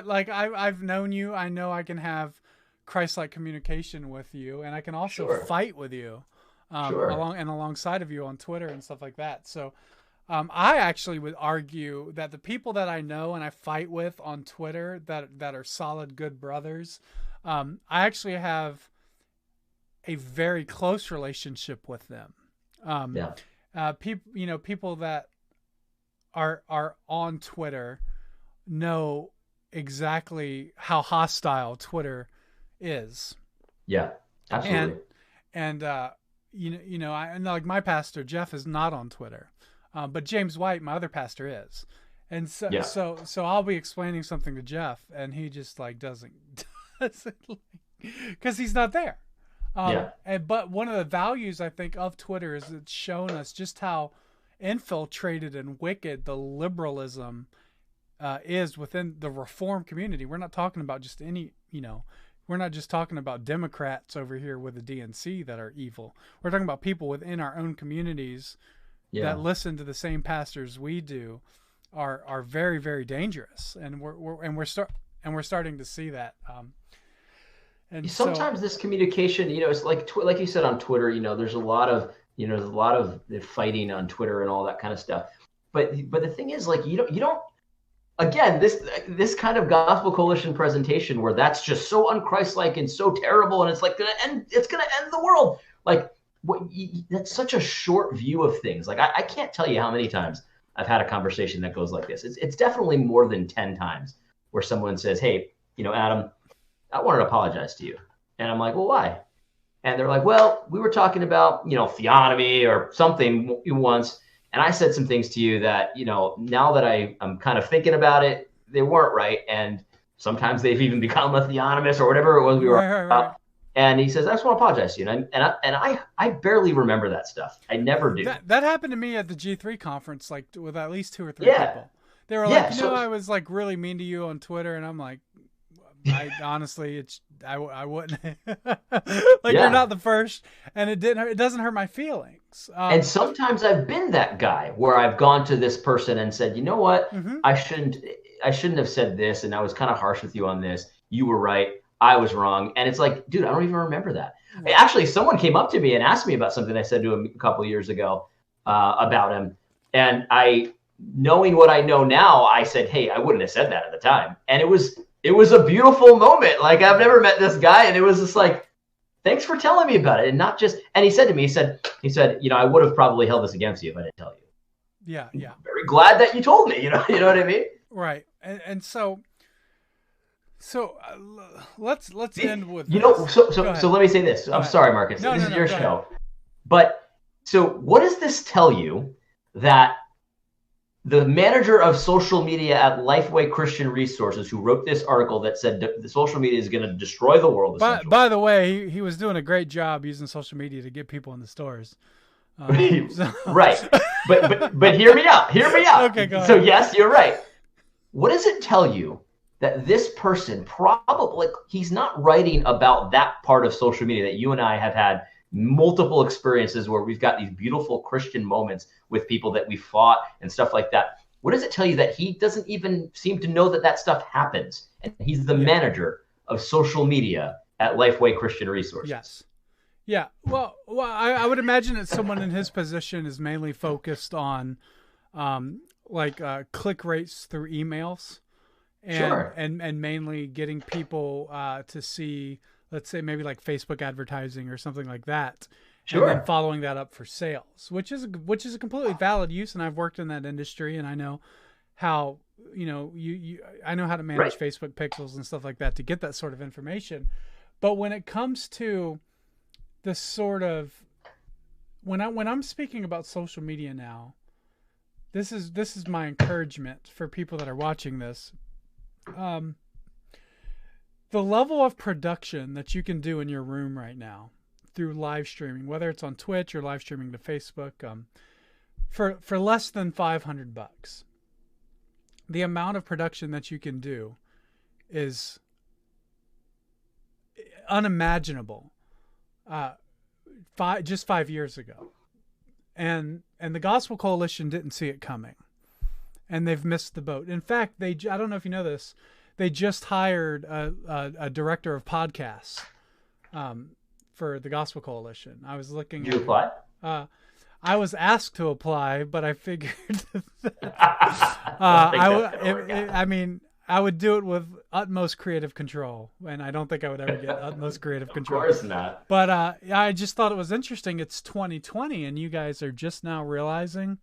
like, I've known you. I know I can have Christ-like communication with you, and I can also Sure. fight with you. Sure. alongside of you on Twitter and stuff like that. So I actually would argue that the people that I know and I fight with on Twitter that are solid, good brothers, I actually have a very close relationship with them. Yeah. People that are on Twitter know exactly how hostile Twitter is. Yeah. Absolutely. And and like my pastor Jeff is not on Twitter, but James White, my other pastor, is. And Yeah. so I'll be explaining something to Jeff, and he just like doesn't because he's not there. Yeah. But one of the values I think of Twitter is it's shown us just how infiltrated and wicked the liberalism is within the reform community. We're not talking about just we're not just talking about Democrats over here with the DNC that are evil. We're talking about people within our own communities that listen to the same pastors we do are very, very dangerous, and we're starting to see that. And sometimes this communication, it's like you said on Twitter, there's a lot of fighting on Twitter and all that kind of stuff. But the thing is, like, you don't again, this kind of gospel coalition presentation where that's just so unchristlike and so terrible, and it's like it's gonna end the world. Like, that's such a short view of things. Like, I can't tell you how many times I've had a conversation that goes like this. It's definitely more than 10 times where someone says, "Hey, Adam, I wanted to apologize to you." And I'm like, "Well, why?" And they're like, "Well, we were talking about, theonomy or something once. And I said some things to you that, now that I'm kind of thinking about it, they weren't right. And sometimes they've even become a theonomist or whatever it was we were about." Right. And he says, "I just want to apologize to you." And I barely remember that stuff. I never do. That happened to me at the G3 conference, like with at least 2 or 3 people. They were like, I was like really mean to you on Twitter. And I'm like, I honestly, I wouldn't. You're not the first, and it doesn't hurt my feelings. And sometimes I've been that guy where I've gone to this person and said, "You know what? Mm-hmm. I shouldn't have said this, and I was kind of harsh with you on this. You were right. I was wrong." And it's like, dude, I don't even remember that. Right. Actually, someone came up to me and asked me about something I said to him a couple of years ago about him, and knowing what I know now, I said, "Hey, I wouldn't have said that at the time." And it was a beautiful moment. Like, I've never met this guy, and it was just like, "Thanks for telling me about it." And not just, and he said to me, he said, "I would have probably held this against you if I didn't tell you." Yeah. I'm very glad that you told me, you know what I mean? Right. And so let's end with so let me say this. I'm sorry, Marcus. This is your show. But so what does this tell you that the manager of social media at Lifeway Christian Resources, who wrote this article that said the social media is going to destroy the world? By the way, he was doing a great job using social media to get people in the stores. Right. But hear me out. Okay, go ahead. So yes, you're right. What does it tell you that this person probably, he's not writing about that part of social media that you and I have had multiple experiences where we've got these beautiful Christian moments with people that we fought and stuff like that. What does it tell you that he doesn't even seem to know that stuff happens? And he's the manager of social media at Lifeway Christian Resources. Yes. Yeah. Well, I would imagine that someone in his position is mainly focused on click rates through emails and mainly getting people to see, let's say, maybe like Facebook advertising or something like that. Sure. And then following that up for sales, which is a completely valid use. And I've worked in that industry, and I know how, I know how to manage Facebook pixels and stuff like that to get that sort of information. But when it comes to the sort of, when I'm speaking about social media now, this is my encouragement for people that are watching this. The level of production that you can do in your room right now through live streaming, whether it's on Twitch or live streaming to Facebook, for less than $500, the amount of production that you can do is unimaginable. Just 5 years ago, and the Gospel Coalition didn't see it coming, and they've missed the boat. In fact, I don't know if you know this, they just hired a director of podcasts for the Gospel Coalition. I was looking. Did you apply? I was asked to apply, but I figured that, I mean, I would do it with utmost creative control, and I don't think I would ever get utmost creative control. Of course not. But I just thought it was interesting. It's 2020, and you guys are just now realizing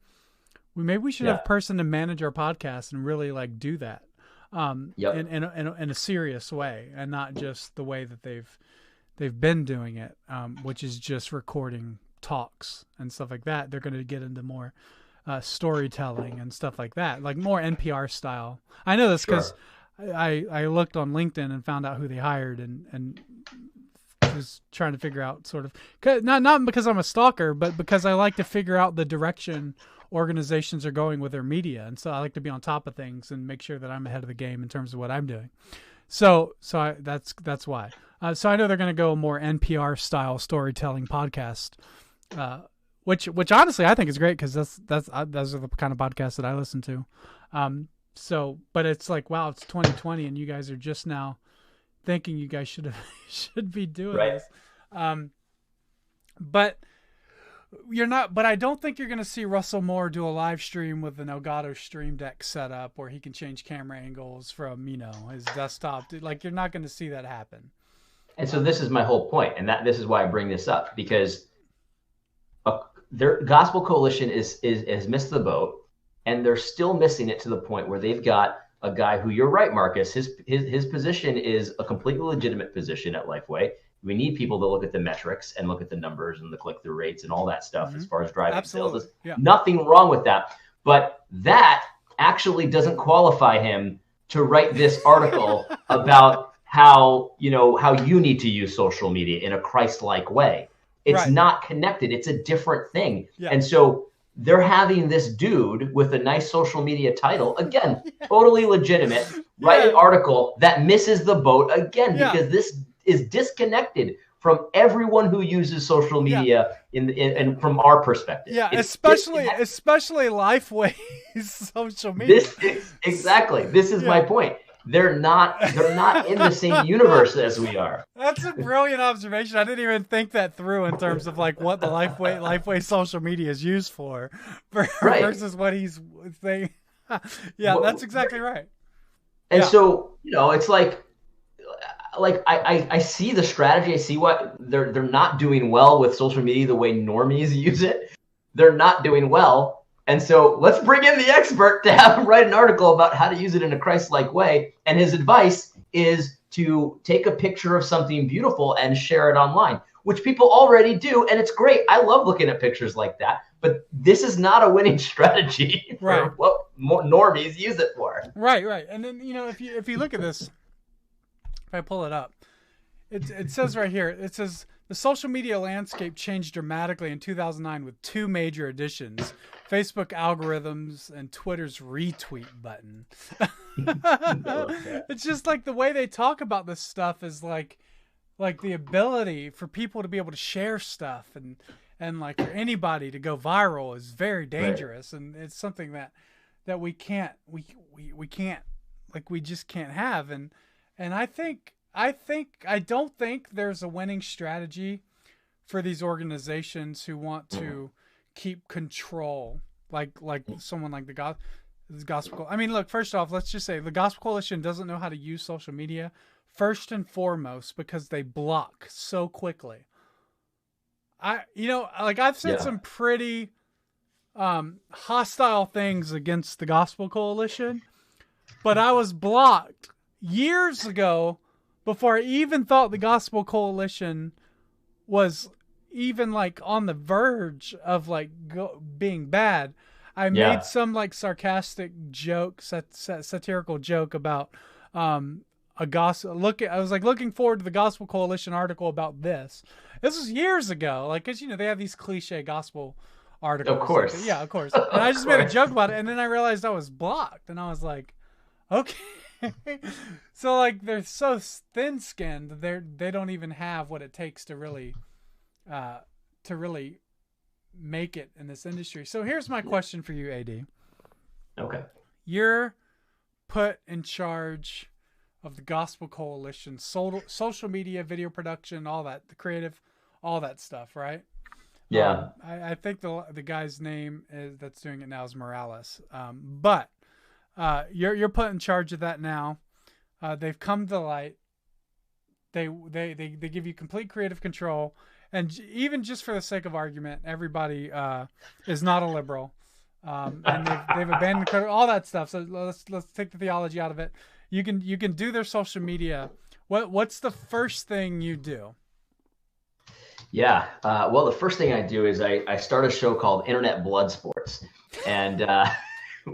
maybe we should have a person to manage our podcast and really like do that in a serious way, and not just the way that they've been doing it, which is just recording talks and stuff like that. They're going to get into more storytelling and stuff like that, like more NPR style. I know this because I looked on LinkedIn and found out who they hired and was trying to figure out sort of, not because I'm a stalker, but because I like to figure out the direction organizations are going with their media. And so I like to be on top of things and make sure that I'm ahead of the game in terms of what I'm doing. That's why. So I know they're going to go more NPR style storytelling podcast, which honestly I think is great because those are the kind of podcasts that I listen to. But it's like, wow, it's 2020 and you guys are just now thinking you guys should be doing this. But you're not. But I don't think you're going to see Russell Moore do a live stream with an Elgato Stream Deck setup where he can change camera angles from his desktop. Like you're not going to see that happen. And so this is my whole point, and this is why I bring this up, because their Gospel Coalition has missed the boat, and they're still missing it to the point where they've got a guy who, you're right, Marcus, his position is a completely legitimate position at Lifeway. We need people to look at the metrics and look at the numbers and the click-through rates and all that stuff as far as driving sales. There's nothing wrong with that. But that actually doesn't qualify him to write this article about how you need to use social media in a Christ-like way. It's not connected. It's a different thing. Yeah. And so they're having this dude with a nice social media title, again, totally legitimate, write an article that misses the boat again, because this is disconnected from everyone who uses social media in from our perspective. Yeah, especially Lifeway's social media. This is my point. They're not in the same universe as we are. That's a brilliant observation. I didn't even think that through in terms of like what the Lifeway social media is used for versus what he's saying. That's exactly right. And so, it's like I see the strategy. I see what they're not doing well with social media the way normies use it. They're not doing well. And so let's bring in the expert to have him write an article about how to use it in a Christ-like way. And his advice is to take a picture of something beautiful and share it online, which people already do. And it's great. I love looking at pictures like that. But this is not a winning strategy for what normies use it for. Right. And then, if you look at this, if I pull it up, it says right here, it says the social media landscape changed dramatically in 2009 with two major additions: Facebook algorithms and Twitter's retweet button. It's just like the way they talk about this stuff is like the ability for people to be able to share stuff and like for anybody to go viral is very dangerous. And it's something that we just can't have. And I don't think there's a winning strategy for these organizations who want to keep control, like someone like the Gospel. I mean, look, first off, let's just say the Gospel Coalition doesn't know how to use social media, first and foremost, because they block so quickly. I've said some pretty hostile things against the Gospel Coalition, but I was blocked years ago before I even thought the Gospel Coalition was even like on the verge of like being bad. I made some like sarcastic joke, satirical joke about a gospel. I was like looking forward to the Gospel Coalition article about this. This was years ago, like because they have these cliche gospel articles. Of course, of course. And I just made a joke about it, and then I realized I was blocked, and I was like, okay. So like they're so thin-skinned, they don't even have what it takes to really make it in this industry. So here's my question for you, AD. Okay. You're put in charge of the Gospel Coalition, social media, video production, all that, the creative, all that stuff, right? Yeah. I think the guy's name is that's doing it now is Morales. But you're put in charge of that now. They've come to light. They give you complete creative control, and even just for the sake of argument, everybody is not a liberal, and they've abandoned all that stuff. So let's take the theology out of it. You can do their social media. What's the first thing you do? Yeah. Well, the first thing I do is I start a show called Internet Blood Sports, and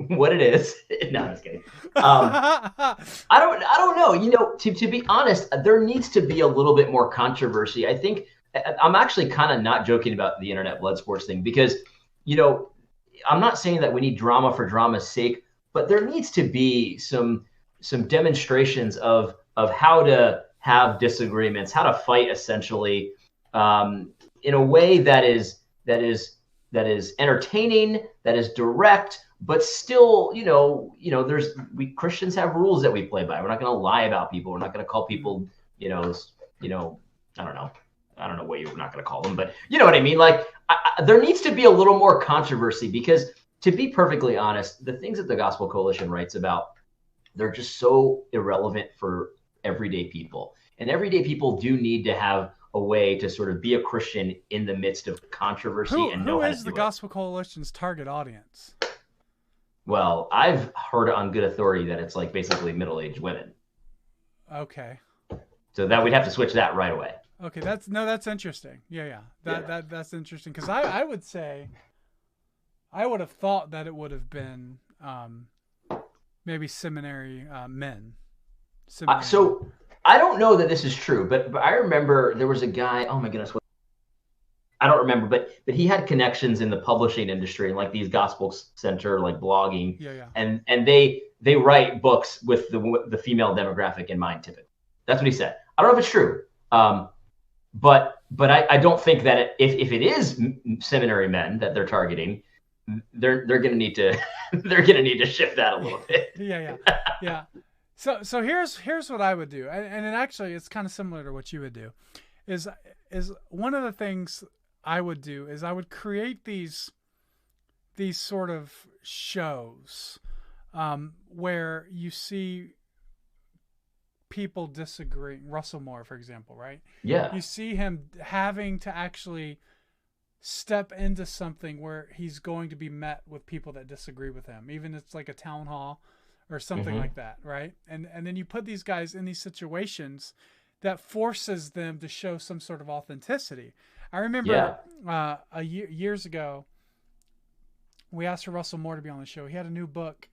what it is. No, I'm just kidding. I don't know. You know, to be honest, there needs to be a little bit more controversy. I think I'm actually kind of not joking about the Internet Blood Sports thing because, you know, I'm not saying that we need drama for drama's sake, but there needs to be some demonstrations of how to have disagreements, how to fight essentially, in a way that is entertaining, that is direct, but still, we Christians have rules that we play by. We're not going to lie about people. We're not going to call people, I don't know. I don't know what you're not going to call them, but you know what I mean? Like, there needs to be a little more controversy because, to be perfectly honest, the things that the Gospel Coalition writes about, they're just so irrelevant for everyday people. And everyday people do need to have a way to sort of be a Christian in the midst of controversy and know how to do it. Who is the Gospel Coalition's target audience? Well, I've heard on good authority that it's like basically middle-aged women. Okay. So that we'd have to switch that right away. Okay, that's interesting. Yeah. That's interesting because I would say I would have thought that it would have been maybe seminary men. So I don't know that this is true, but I remember there was a guy. Oh my goodness, I don't remember, but he had connections in the publishing industry and like these gospel center like blogging. Yeah. And they write books with the female demographic in mind. Typically, that's what he said. I don't know if it's true. But I don't think that if it is seminary men that they're targeting, they're going to need to shift that a little bit. Yeah. So here's what I would do, and it actually it's kind of similar to what you would do, is one of the things I would do is I would create these sort of shows where you see people disagreeing. Russell Moore, for example, right? Yeah. You see him having to actually step into something where he's going to be met with people that disagree with him, even if it's like a town hall or something like that, right? And then you put these guys in these situations that forces them to show some sort of authenticity. I remember years ago, we asked for Russell Moore to be on the show. He had a new book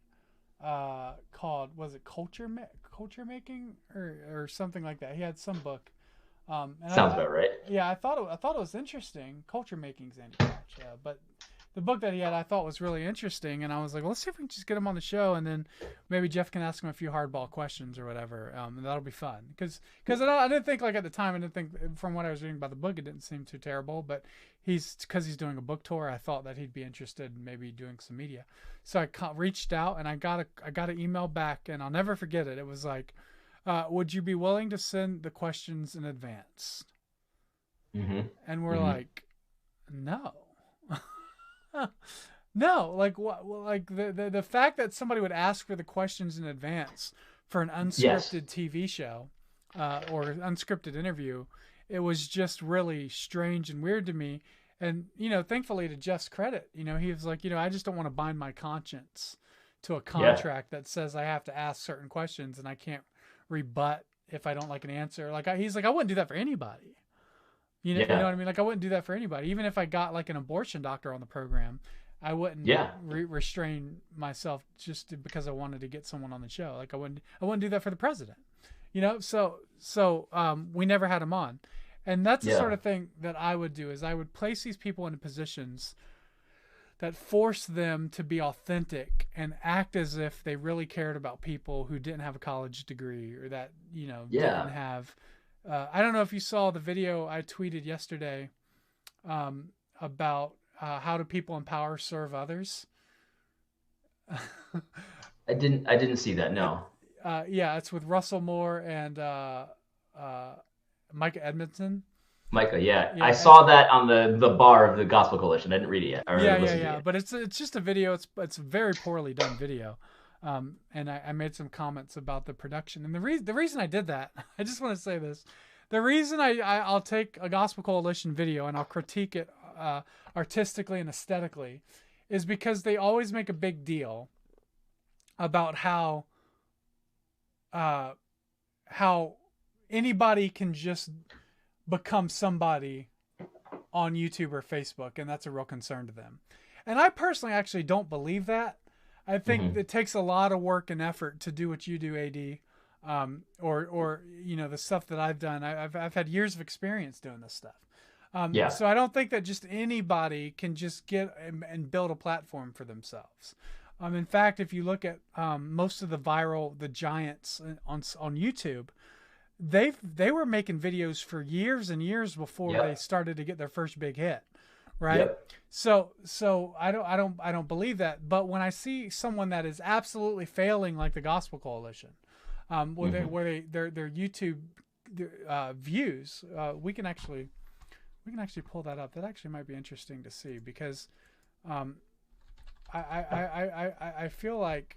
called, was it Culture Making or something like that. He had some book. Sounds about right. Yeah, I thought it was interesting. Culture Making's Andy Crouch, but the book that he had I thought was really interesting, and I was like, well, let's see if we can just get him on the show, and then maybe Jeff can ask him a few hardball questions or whatever, and that'll be fun. Because I didn't think, like at the time, I didn't think, from what I was reading about the book, it didn't seem too terrible, but because he's doing a book tour, I thought that he'd be interested in maybe doing some media. So I reached out, and I got an email back, and I'll never forget it. It was like, would you be willing to send the questions in advance? Mm-hmm. And we're like, no. No, like what? Like the fact that somebody would ask for the questions in advance for an unscripted TV show or unscripted interview, it was just really strange and weird to me. And thankfully, to Jeff's credit, he was like, I just don't want to bind my conscience to a contract that says I have to ask certain questions and I can't rebut if I don't like an answer. Like he's like, I wouldn't do that for anybody. You know what I mean? Like I wouldn't do that for anybody. Even if I got like an abortion doctor on the program, I wouldn't restrain myself because I wanted to get someone on the show. Like I wouldn't do that for the president. So we never had him on. And that's the sort of thing that I would do is I would place these people into positions that force them to be authentic and act as if they really cared about people who didn't have a college degree or that, didn't have. I don't know if you saw the video I tweeted yesterday about how do people in power serve others. I didn't see that. No. It's with Russell Moore and Mike Edmondson. Micah, yeah. I Yeah, saw that on the bar of the Gospel Coalition. I didn't read it yet or listen to it yeah. yet. But it's just a video. It's a very poorly done video. And I made some comments about the production. And the reason I did that, I just want to say this. The reason I'll take a Gospel Coalition video and I'll critique it artistically and aesthetically is because they always make a big deal about uh, how anybody can just become somebody on YouTube or Facebook, and that's a real concern to them. And I personally actually don't believe that. I think Hmm. it takes a lot of work and effort to do what you do, AD, or the stuff that I've done. I've had years of experience doing this stuff. Yeah. So I don't think that just anybody can just get and build a platform for themselves. In fact, if you look at most of the giants on YouTube, they were making videos for years and years before they Yep. started to get their first big hit, right? Yep. So I don't believe that. But when I see someone that is absolutely failing, like the Gospel Coalition, Hmm. their YouTube views, we can actually pull that up. That actually might be interesting to see because um, I feel like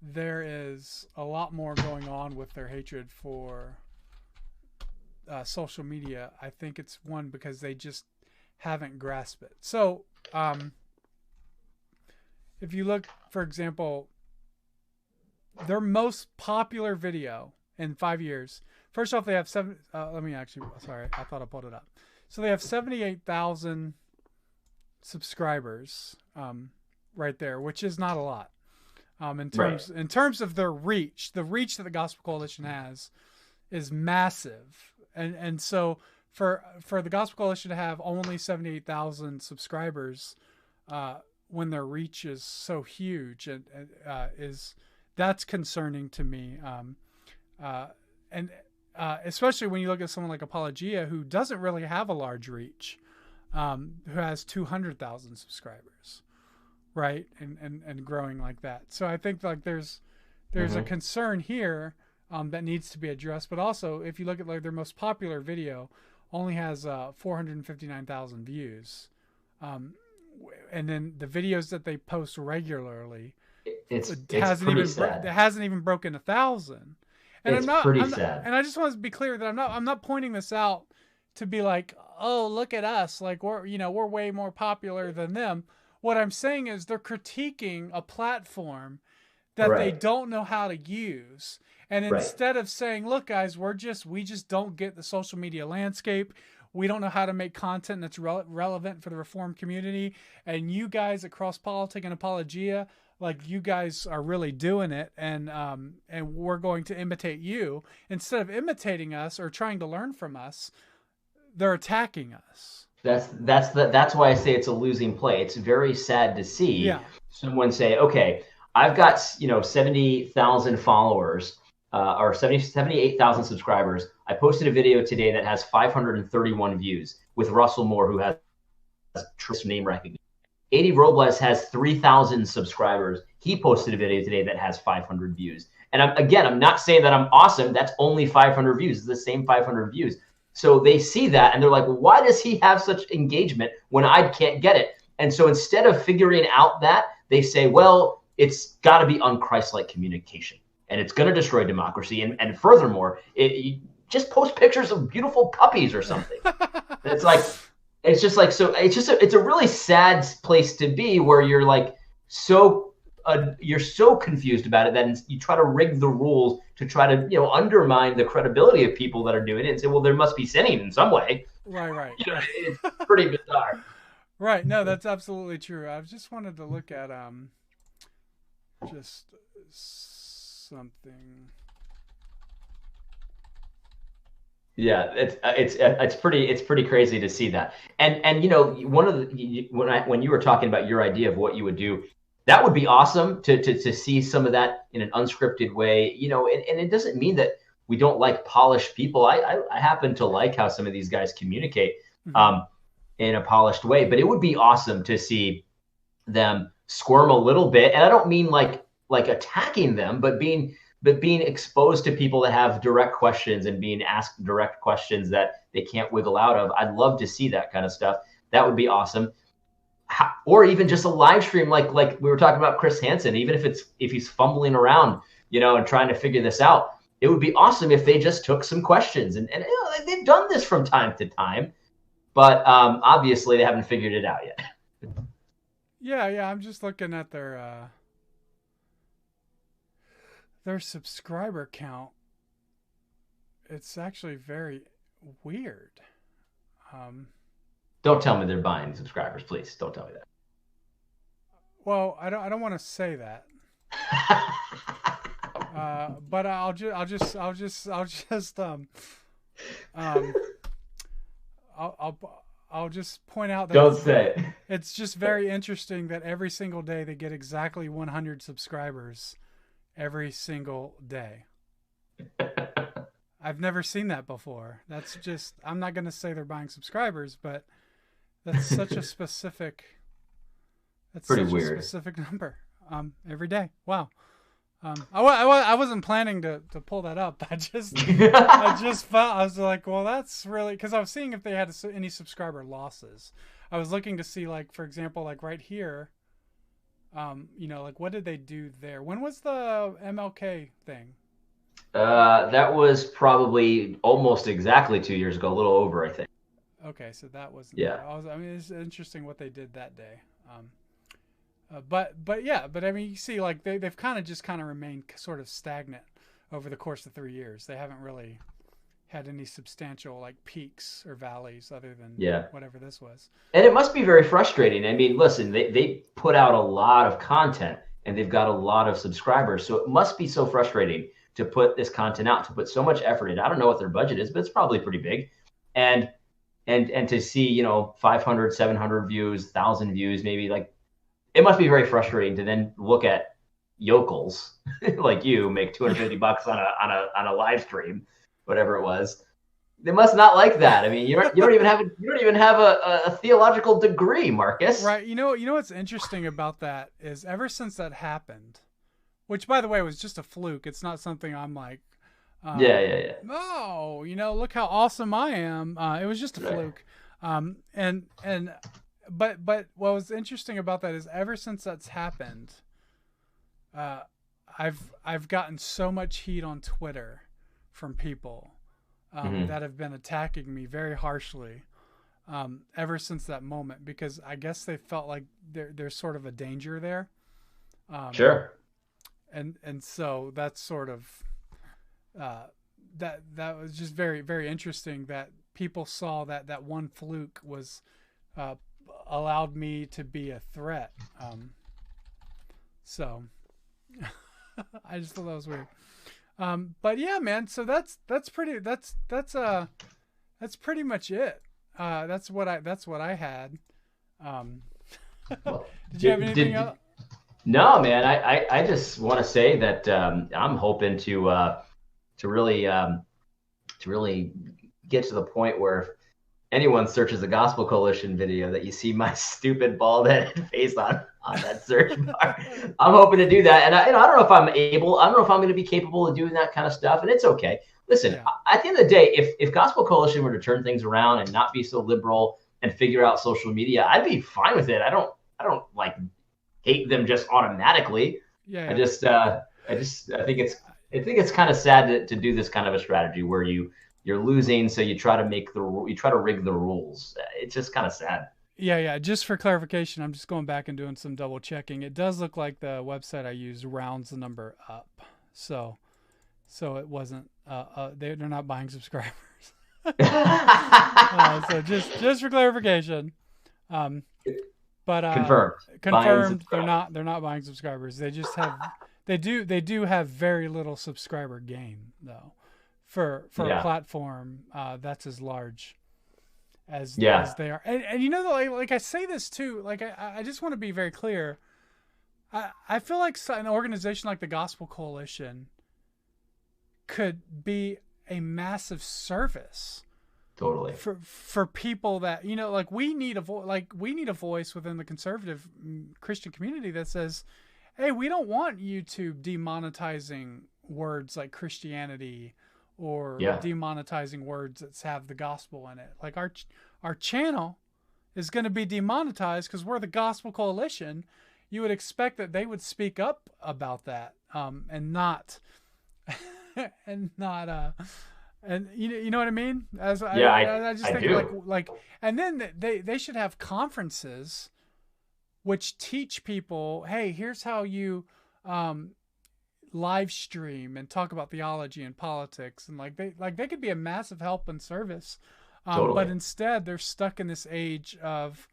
there is a lot more going on with their hatred for social media. I think it's one because they just haven't grasped it. So if you look, for example, their most popular video in 5 years. First off, they have seven. Let me actually. Sorry, I thought I pulled it up. So they have 78,000 subscribers, right there, which is not a lot. In Right. terms of their reach, the reach that the Gospel Coalition has is massive, and so for the Gospel Coalition to have only 78,000 subscribers, when their reach is so huge, and is that's concerning to me. Uh, and Especially when you look at someone like Apologia, who doesn't really have a large reach, who has 200,000 subscribers, right, and growing like that. So I think like there's a Hmm. concern here, that needs to be addressed. But also, if you look at like their most popular video, only has 459,000 views, um, and then the videos that they post regularly, it It's hasn't pretty even sad. it hasn't even broken 1,000. And It's pretty sad. and I just want to be clear that I'm not pointing this out to be like, oh, look at us, like we're way more popular than them. What I'm saying is they're critiquing a platform that they Right. don't know how to use. And Right. instead of saying, look guys, we just don't get the social media landscape. We don't know how to make content that's relevant for the reform community. And you guys at Cross Politic and Apologia, like you guys are really doing it, and we're going to imitate you. Instead of imitating us or trying to learn from us, they're attacking us. That's why I say it's a losing play. It's very sad to see Yeah. someone say, "Okay, I've got 70,000 followers, or 78,000 subscribers. I posted a video today that has 531 views with Russell Moore, who has name recognition. AD Robles has 3,000 subscribers. He posted a video today that has 500 views. And I'm not saying that I'm awesome. That's only 500 views. It's the same 500 views. So they see that and they're like, well, why does he have such engagement when I can't get it? And so instead of figuring out that, they say, well, it's got to be unchristlike communication and it's going to destroy democracy. And furthermore, you just post pictures of beautiful puppies or something. And it's just like so it's a really sad place to be where you're like you're so confused about it that you try to rig the rules to try to undermine the credibility of people that are doing it and say, well, there must be sinning in some way. Right. It's pretty bizarre. Right. No, that's absolutely true. I just wanted to look at just something. Yeah, it's pretty crazy to see that. And one of the when you were talking about your idea of what you would do, that would be awesome to see some of that in an unscripted way. And it doesn't mean that we don't like polished people. I happen to like how some of these guys communicate Hmm. um, in a polished way, but it would be awesome to see them squirm a little bit. And I don't mean like attacking them, but but being exposed to people that have direct questions and being asked direct questions that they can't wiggle out of. I'd love to see that kind of stuff. That would be awesome. Or even just a live stream, like we were talking about Chris Hansen, even if he's fumbling around, and trying to figure this out, it would be awesome if they just took some questions. And they've done this from time to time, but obviously they haven't figured it out yet. Yeah. I'm just looking at their subscriber count. It's actually very weird. Don't tell me they're buying subscribers, please. Don't tell me that. Well, I don't want to say that. But I'll just point out that don't say it. It's just very interesting that every single day they get exactly 100 subscribers every single day. I've never seen that before. That's just, I'm not going to say they're buying subscribers, but that's such a specific, that's pretty such weird. A specific number every day. Wow. I wasn't planning to pull that up. I just felt, I was like, well, that's really, because I was seeing if they had any subscriber losses. I was looking to see, like, for example, like right here, like what did they do there? When was the MLK thing? That was probably almost exactly 2 years ago, a little over, I think. Okay, so that wasn't. Yeah. I mean, it's interesting what they did that day. But I mean, you see, like they've kind of remained sort of stagnant over the course of 3 years. They haven't really had any substantial like peaks or valleys other than whatever this was. And it must be very frustrating. I mean, listen, they put out a lot of content and they've got a lot of subscribers, so it must be so frustrating to put this content out, to put so much effort in. I don't know what their budget is, but it's probably pretty big. And to see, 500, 700 views, 1,000 views, maybe, like, it must be very frustrating to then look at yokels like you make $250 on a live stream, whatever it was. They must not like that. I mean, you don't even have a theological degree, Marcus. Right. You know what's interesting about that is ever since that happened, which, by the way, was just a fluke. It's not something I'm like, yeah. Oh, look how awesome I am. It was just a fluke. But what was interesting about that is ever since that's happened, I've gotten so much heat on Twitter from people that have been attacking me very harshly ever since that moment, because I guess they felt like there's sort of a danger there. Sure. And so that's sort of that was just very, very interesting that people saw that one fluke was allowed me to be a threat. So I just thought that was weird. But yeah, man. So that's pretty much it. That's what I had. Did you have anything else? No, man. I just want to say that I'm hoping to really get to the point where if anyone searches a Gospel Coalition video, that you see my stupid bald-headed face on that search bar. I'm hoping to do that, and I don't know if I'm able. I don't know if I'm going to be capable of doing that kind of stuff, and it's okay. Listen, at the end of the day, if Gospel Coalition were to turn things around and not be so liberal and figure out social media, I'd be fine with it. I don't like hate them just automatically. Yeah. I think it's kind of sad to do this kind of a strategy where you're losing, so you try to rig the rules. It's just kind of sad. Yeah. Just for clarification, I'm just going back and doing some double checking. It does look like the website I used rounds the number up, so it wasn't. They're not buying subscribers. So just for clarification. But confirmed they're not buying subscribers. They just have they do have very little subscriber gain though for a platform that's as large as they are. And like I say this too, like I just want to be very clear. I feel like an organization like the Gospel Coalition could be a massive service. Totally. For people that, like we need a voice within the conservative Christian community that says, hey, we don't want YouTube demonetizing words like Christianity or Yeah, demonetizing words that have the gospel in it. Like our channel is going to be demonetized because we're the Gospel Coalition. You would expect that they would speak up about that, and not and not and you know what I mean? As yeah, I just I think do. like and then they should have conferences which teach people, hey, here's how you um, live stream and talk about theology and politics, and they could be a massive help and service. But Totally. instead, they're stuck in this age of,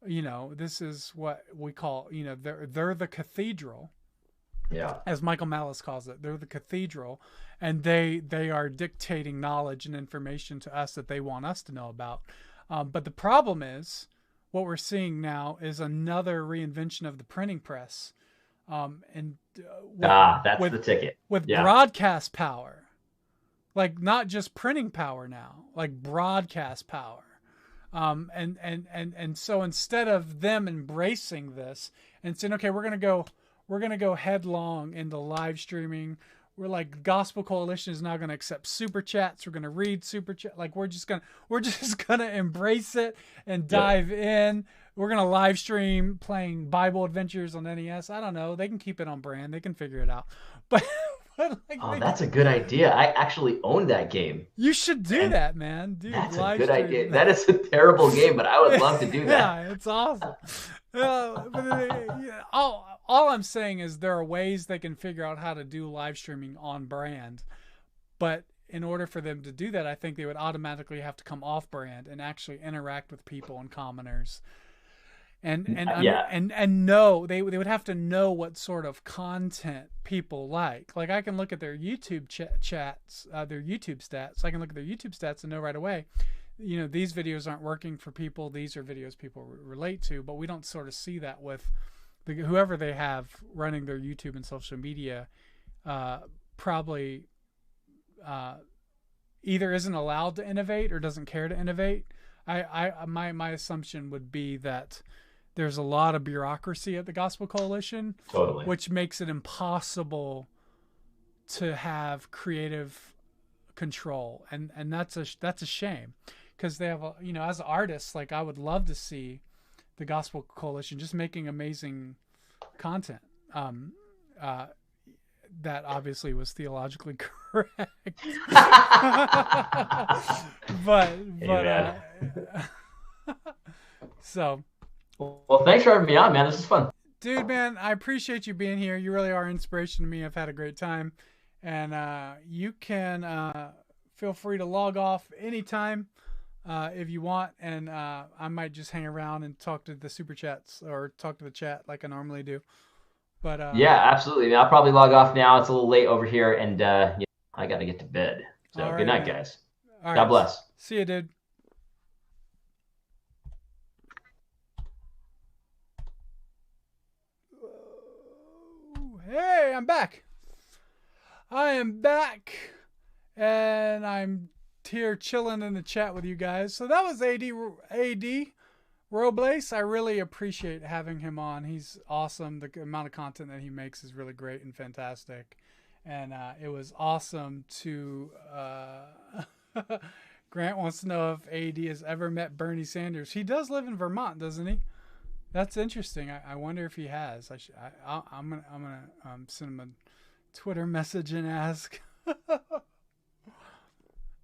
this is what we call, they're the cathedral, Yeah, as Michael Malice calls it. They're the cathedral, and they are dictating knowledge and information to us that they want us to know about. But the problem is, what we're seeing now is another reinvention of the printing press, and with that's with the ticket. with Yeah, broadcast power, like not just printing power now, like broadcast power. And so instead of them embracing this and saying, okay, we're gonna go headlong into live streaming. We're like, Gospel Coalition is now going to accept super chats. We're going to read super chat. Like we're just gonna embrace it and yeah. dive in. We're going to live stream playing Bible Adventures on NES. I don't know. They can keep it on brand. They can figure it out. But, but Oh, like that's a good idea. I actually own that game, you should do and that, man. Dude, that's a live good idea. stream. That is a terrible game, but I would love to do that. Yeah, it's awesome. All I'm saying is there are ways they can figure out how to do live streaming on brand, but in order for them to do that, I think they would automatically have to come off brand and actually interact with people and commoners, Yeah, and know they would have to know what sort of content people like. Like I can look at their YouTube chats, their YouTube stats. I can look at their YouTube stats and know right away, these videos aren't working for people. These are videos people relate to, but we don't sort of see that with whoever they have running their YouTube and social media. Probably either isn't allowed to innovate or doesn't care to innovate. My assumption would be that there's a lot of bureaucracy at the Gospel Coalition, totally. which makes it impossible to have creative control, and that's a shame, because they have as artists, like I would love to see the Gospel Coalition just making amazing content. That obviously was theologically correct, but Amen. so. Well, thanks for having me on, man. This is fun. Dude, man, I appreciate you being here. You really are an inspiration to me. I've had a great time. And you can feel free to log off anytime if you want. And I might just hang around and talk to the super chats or talk to the chat like I normally do. But Yeah, absolutely. I'll probably log off now. It's a little late over here, and I got to get to bed. So all good right, night, man. guys. All God right. bless. See you, dude. Hey, I'm back. I am back, and I'm here chilling in the chat with you guys. So that was AD Robles. I really appreciate having him on. He's awesome. The amount of content that he makes is really great and fantastic. And it was awesome to... Grant wants to know if AD has ever met Bernie Sanders. He does live in Vermont, doesn't he? That's interesting. I wonder if he has. I'm gonna send him a Twitter message and ask.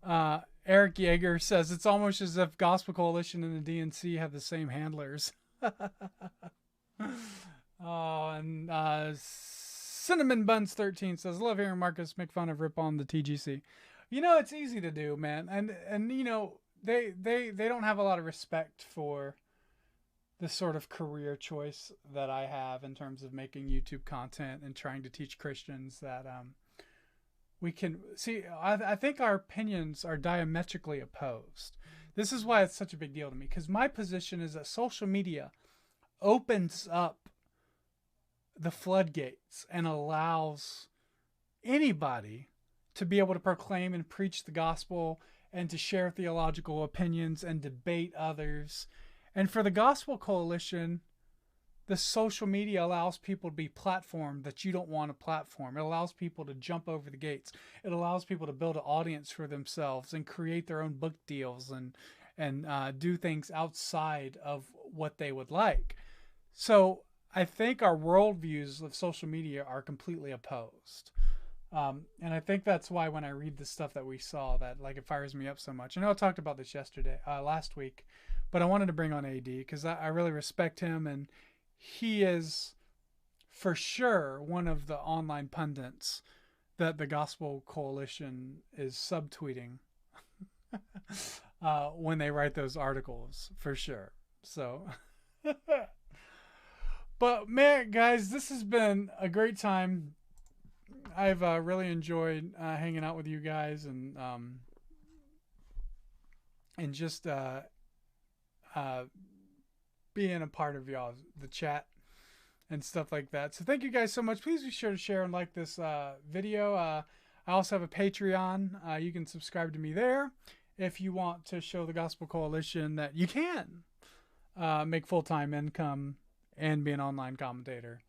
Eric Yeager says it's almost as if Gospel Coalition and the DNC have the same handlers. And Cinnamon Buns 13 says, love hearing Marcus make fun of Rip on the TGC. It's easy to do, man, and they don't have a lot of respect for the sort of career choice that I have in terms of making YouTube content and trying to teach Christians that we can see. I think our opinions are diametrically opposed. This is why it's such a big deal to me, because my position is that social media opens up the floodgates and allows anybody to be able to proclaim and preach the gospel and to share theological opinions and debate others. And for the Gospel Coalition, the social media allows people to be platformed that you don't want to platform. It allows people to jump over the gates. It allows people to build an audience for themselves and create their own book deals and do things outside of what they would like. So I think our worldviews of social media are completely opposed. And I think that's why when I read the stuff that we saw, that like it fires me up so much. I know I talked about this last week, but I wanted to bring on AD because I really respect him, and he is for sure one of the online pundits that the Gospel Coalition is subtweeting when they write those articles, for sure. So, but man, guys, this has been a great time. I've really enjoyed hanging out with you guys and just being a part of the chat and stuff like that. So thank you guys so much. Please be sure to share and like this video. I also have a Patreon. You can subscribe to me there if you want to show the Gospel Coalition that you can make full-time income and be an online commentator.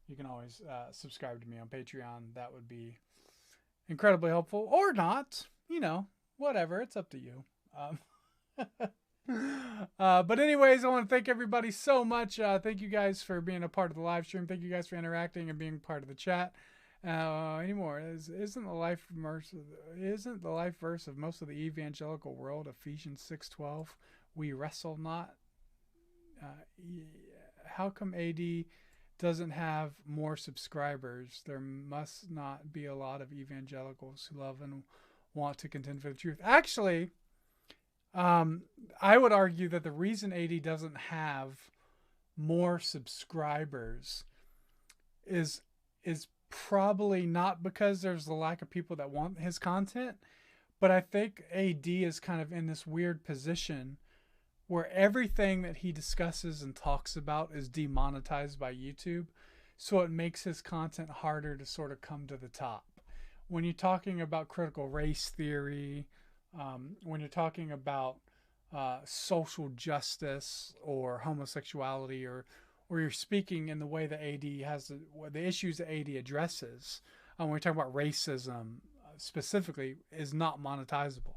You can always subscribe to me on Patreon. That would be incredibly helpful, or not. You know, whatever. It's up to you. But anyways, I want to thank everybody so much. Thank you guys for being a part of the live stream. Thank you guys for interacting and being part of the chat. Anymore isn't the life verse of most of the evangelical world Ephesians 6:12? We wrestle not. How come AD doesn't have more subscribers? There must not be a lot of evangelicals who love and want to contend for the truth. Actually, I would argue that the reason AD doesn't have more subscribers is probably not because there's a lack of people that want his content, but I think AD is kind of in this weird position where everything that he discusses and talks about is demonetized by YouTube. So it makes his content harder to sort of come to the top. When you're talking about critical race theory, when you're talking about social justice or homosexuality, or you're speaking in the way that AD has the issues that AD addresses, when we're talking about racism specifically, is not monetizable.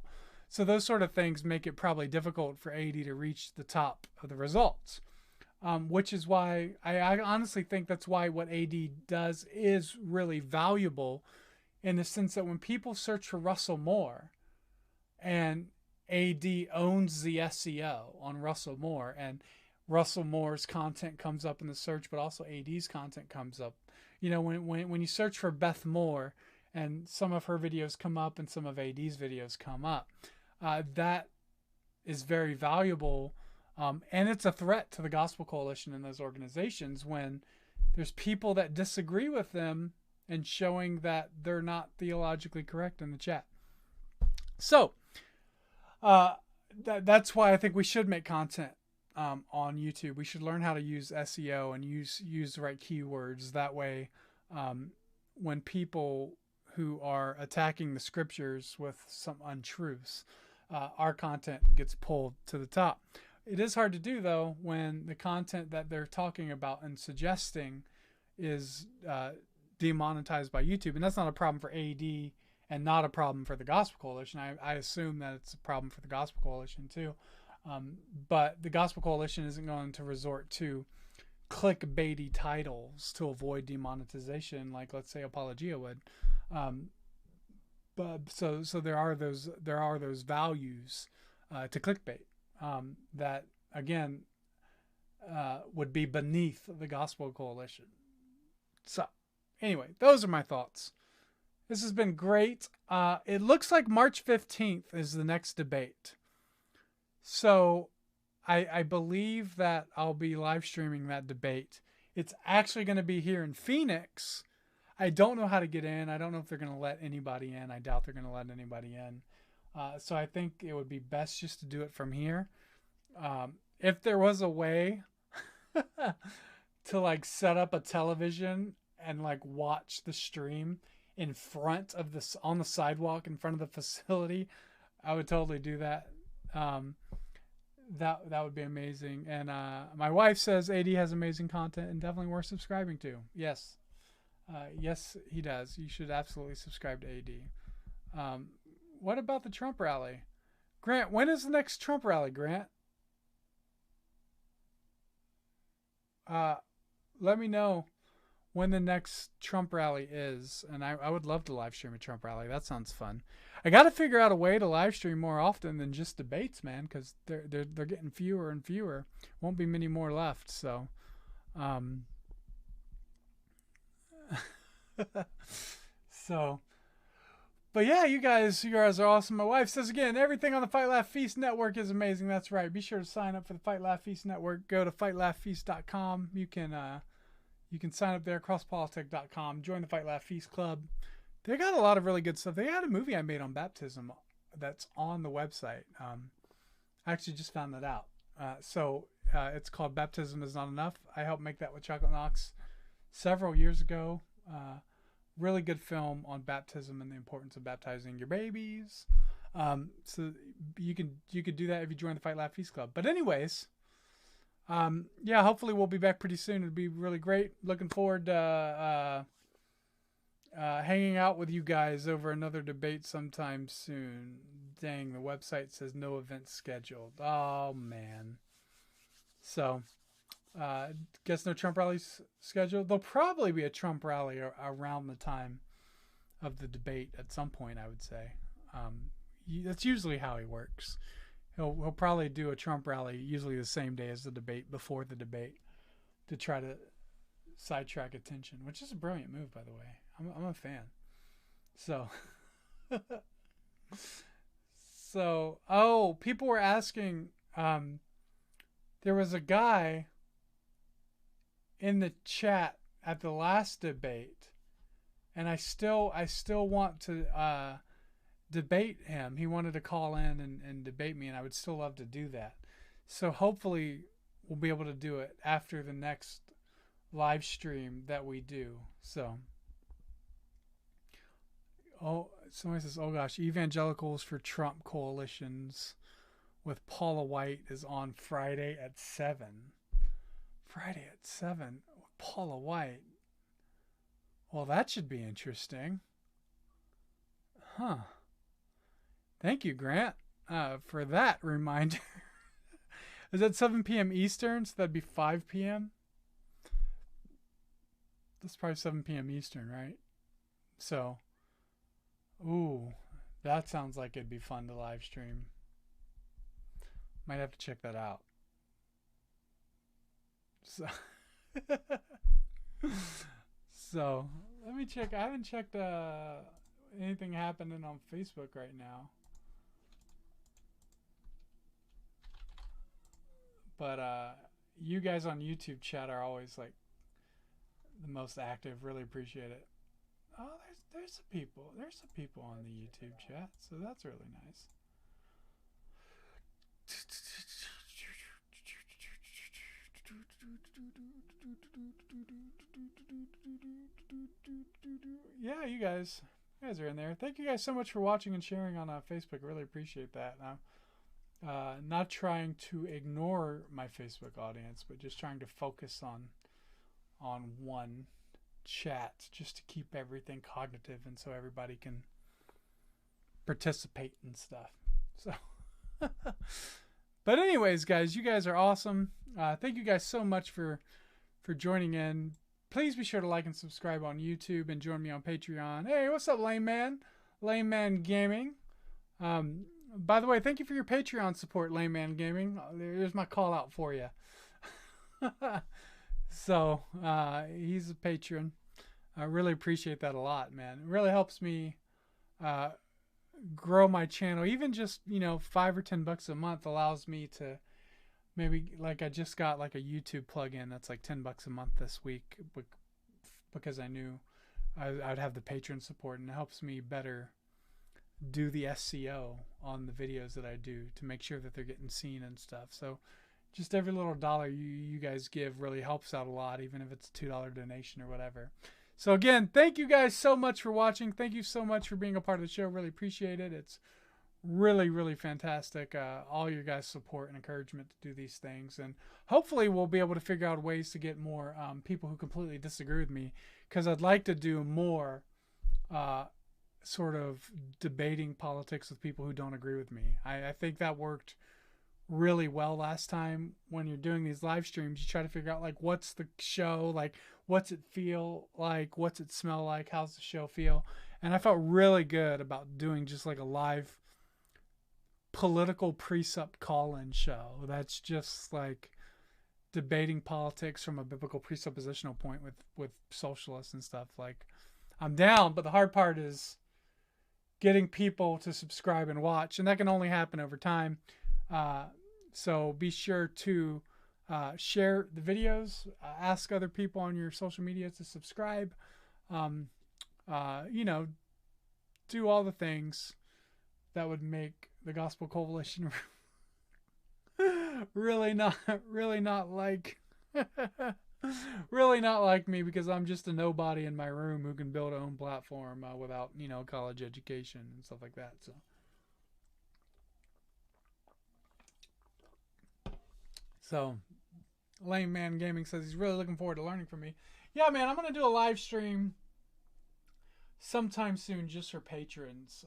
So those sort of things make it probably difficult for AD to reach the top of the results, which is why I honestly think that's why what AD does is really valuable, in the sense that when people search for Russell Moore, and AD owns the SEO on Russell Moore, and Russell Moore's content comes up in the search, but also AD's content comes up. You know, when you search for Beth Moore, and some of her videos come up and some of AD's videos come up, that is very valuable, and it's a threat to the Gospel Coalition and those organizations when there's people that disagree with them and showing that they're not theologically correct in the chat. So that's why I think we should make content on YouTube. We should learn how to use SEO and use the right keywords. That way, when people who are attacking the scriptures with some untruths, our content gets pulled to the top. It is hard to do, though, when the content that they're talking about and suggesting is demonetized by YouTube. And that's not a problem for AD and not a problem for the Gospel Coalition. I assume that it's a problem for the Gospel Coalition too. But the Gospel Coalition isn't going to resort to clickbaity titles to avoid demonetization, like let's say Apologia would. But so there are those values to clickbait that again would be beneath the Gospel Coalition. So anyway, those are my thoughts. This has been great. It looks like March 15th is the next debate. So I believe that I'll be live streaming that debate. It's actually going to be here in Phoenix. I don't know how to get in. I don't know if they're going to let anybody in. I doubt they're going to let anybody in. So I think it would be best just to do it from here. If there was a way to like set up a television and like watch the stream in front of this, on the sidewalk in front of the facility, I would totally do that. That would be amazing. And my wife says AD has amazing content and definitely worth subscribing to. Yes. Yes, he does. You should absolutely subscribe to AD. What about the Trump rally? Grant, when is the next Trump rally, Grant? Let me know when the next Trump rally is, and I would love to live stream a Trump rally. That sounds fun. I got to figure out a way to live stream more often than just debates, man, because they're getting fewer and fewer. Won't be many more left. So, so, but yeah, you guys are awesome. My wife says again, everything on the Fight Laugh Feast Network is amazing. That's right. Be sure to sign up for the Fight Laugh Feast Network. Go to fightlaughfeast.com. You can sign up there, crosspolitic.com. Join the Fight Laugh Feast Club. They got a lot of really good stuff. They had a movie I made on baptism that's on the website. I actually just found that out. It's called Baptism Is Not Enough. I helped make that with Chocolate Knox several years ago. Really good film on baptism and the importance of baptizing your babies. So you could do that if you join the Fight Laugh Feast Club. But anyways, yeah, hopefully we'll be back pretty soon. It'd be really great. Looking forward to hanging out with you guys over another debate sometime soon. Dang, the website says no events scheduled. Oh, man. So, guess no Trump rallies scheduled. There'll probably be a Trump rally around the time of the debate at some point, I would say. That's usually how he works. He'll probably do a Trump rally usually the same day as the debate, before the debate, to try to sidetrack attention, which is a brilliant move, by the way. I'm a fan. So, people were asking, there was a guy in the chat at the last debate, and I still want to debate him. He wanted to call in and debate me, and I would still love to do that. So hopefully we'll be able to do it after the next live stream that we do. So, somebody says, oh gosh, Evangelicals for Trump coalitions with Paula White is on Friday at 7. Friday at 7 with Paula White. Well, that should be interesting. Huh. Thank you, Grant, for that reminder. Is that 7 p.m. Eastern? So that'd be 5 p.m.? That's probably 7 p.m. Eastern, right? So, ooh, that sounds like it'd be fun to live stream. Might have to check that out. So let me check. I haven't checked anything happening on Facebook right now. But you guys on YouTube chat are always like the most active. Really appreciate it. Oh, there's some people. There's some people on the YouTube chat, so that's really nice. Yeah, you guys are in there. Thank you guys so much for watching and sharing on Facebook. Really appreciate that. Not trying to ignore my Facebook audience, but just trying to focus on one chat, just to keep everything cognitive and so everybody can participate and stuff. So, but anyways, guys, you guys are awesome. Thank you guys so much for joining in. Please be sure to like and subscribe on YouTube and join me on Patreon. Hey, what's up, Lame Man? Lame Man Gaming. By the way, thank you for your Patreon support, Lame Man Gaming. There's my call out for you. So, he's a patron. I really appreciate that a lot, man. It really helps me grow my channel. Even just, $5 or $10 a month allows me to maybe, like, I just got like a YouTube plugin that's like $10 a month this week because I knew I'd have the patron support, and it helps me better do the SEO on the videos that I do to make sure that they're getting seen and stuff. So just every little dollar you guys give really helps out a lot, even if it's a $2 donation or whatever. So again, thank you guys so much for watching. Thank you so much for being a part of the show. Really appreciate it. It's really, really fantastic. All your guys' support and encouragement to do these things, and hopefully we'll be able to figure out ways to get more people who completely disagree with me, because I'd like to do more uh, sort of debating politics with people who don't agree with me. I think that worked really well last time. When you're doing these live streams, you try to figure out like what's the show like, what's it feel like, what's it smell like, how's the show feel. And I felt really good about doing just like a live political precept call-in show that's just like debating politics from a biblical presuppositional point with socialists and stuff. Like, I'm down, but the hard part is getting people to subscribe and watch, and that can only happen over time. So be sure to share the videos, ask other people on your social media to subscribe, you know, do all the things that would make the Gospel Coalition really not like really not like me, because I'm just a nobody in my room who can build a own platform without, you know, college education and stuff like that. So Lame Man Gaming says he's really looking forward to learning from me. Yeah, man, I'm gonna do a live stream sometime soon just for patrons.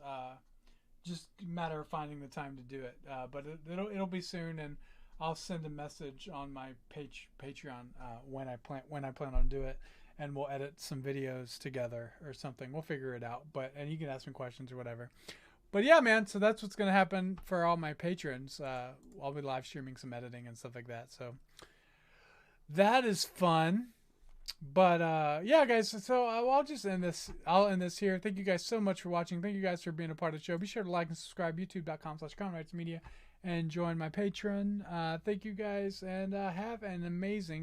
Just a matter of finding the time to do it. But it'll be soon, and I'll send a message on my Patreon when I plan on do it, and we'll edit some videos together or something. We'll figure it out. And you can ask me questions or whatever. But yeah, man. So that's what's gonna happen for all my patrons. I'll be live streaming some editing and stuff like that. So that is fun. But yeah, guys, so I'll just end this. I'll end this here. Thank you guys so much for watching. Thank you guys for being a part of the show. Be sure to like and subscribe, youtube.com/commonrightsmedia, and join my Patreon. Thank you guys, and have an amazing night.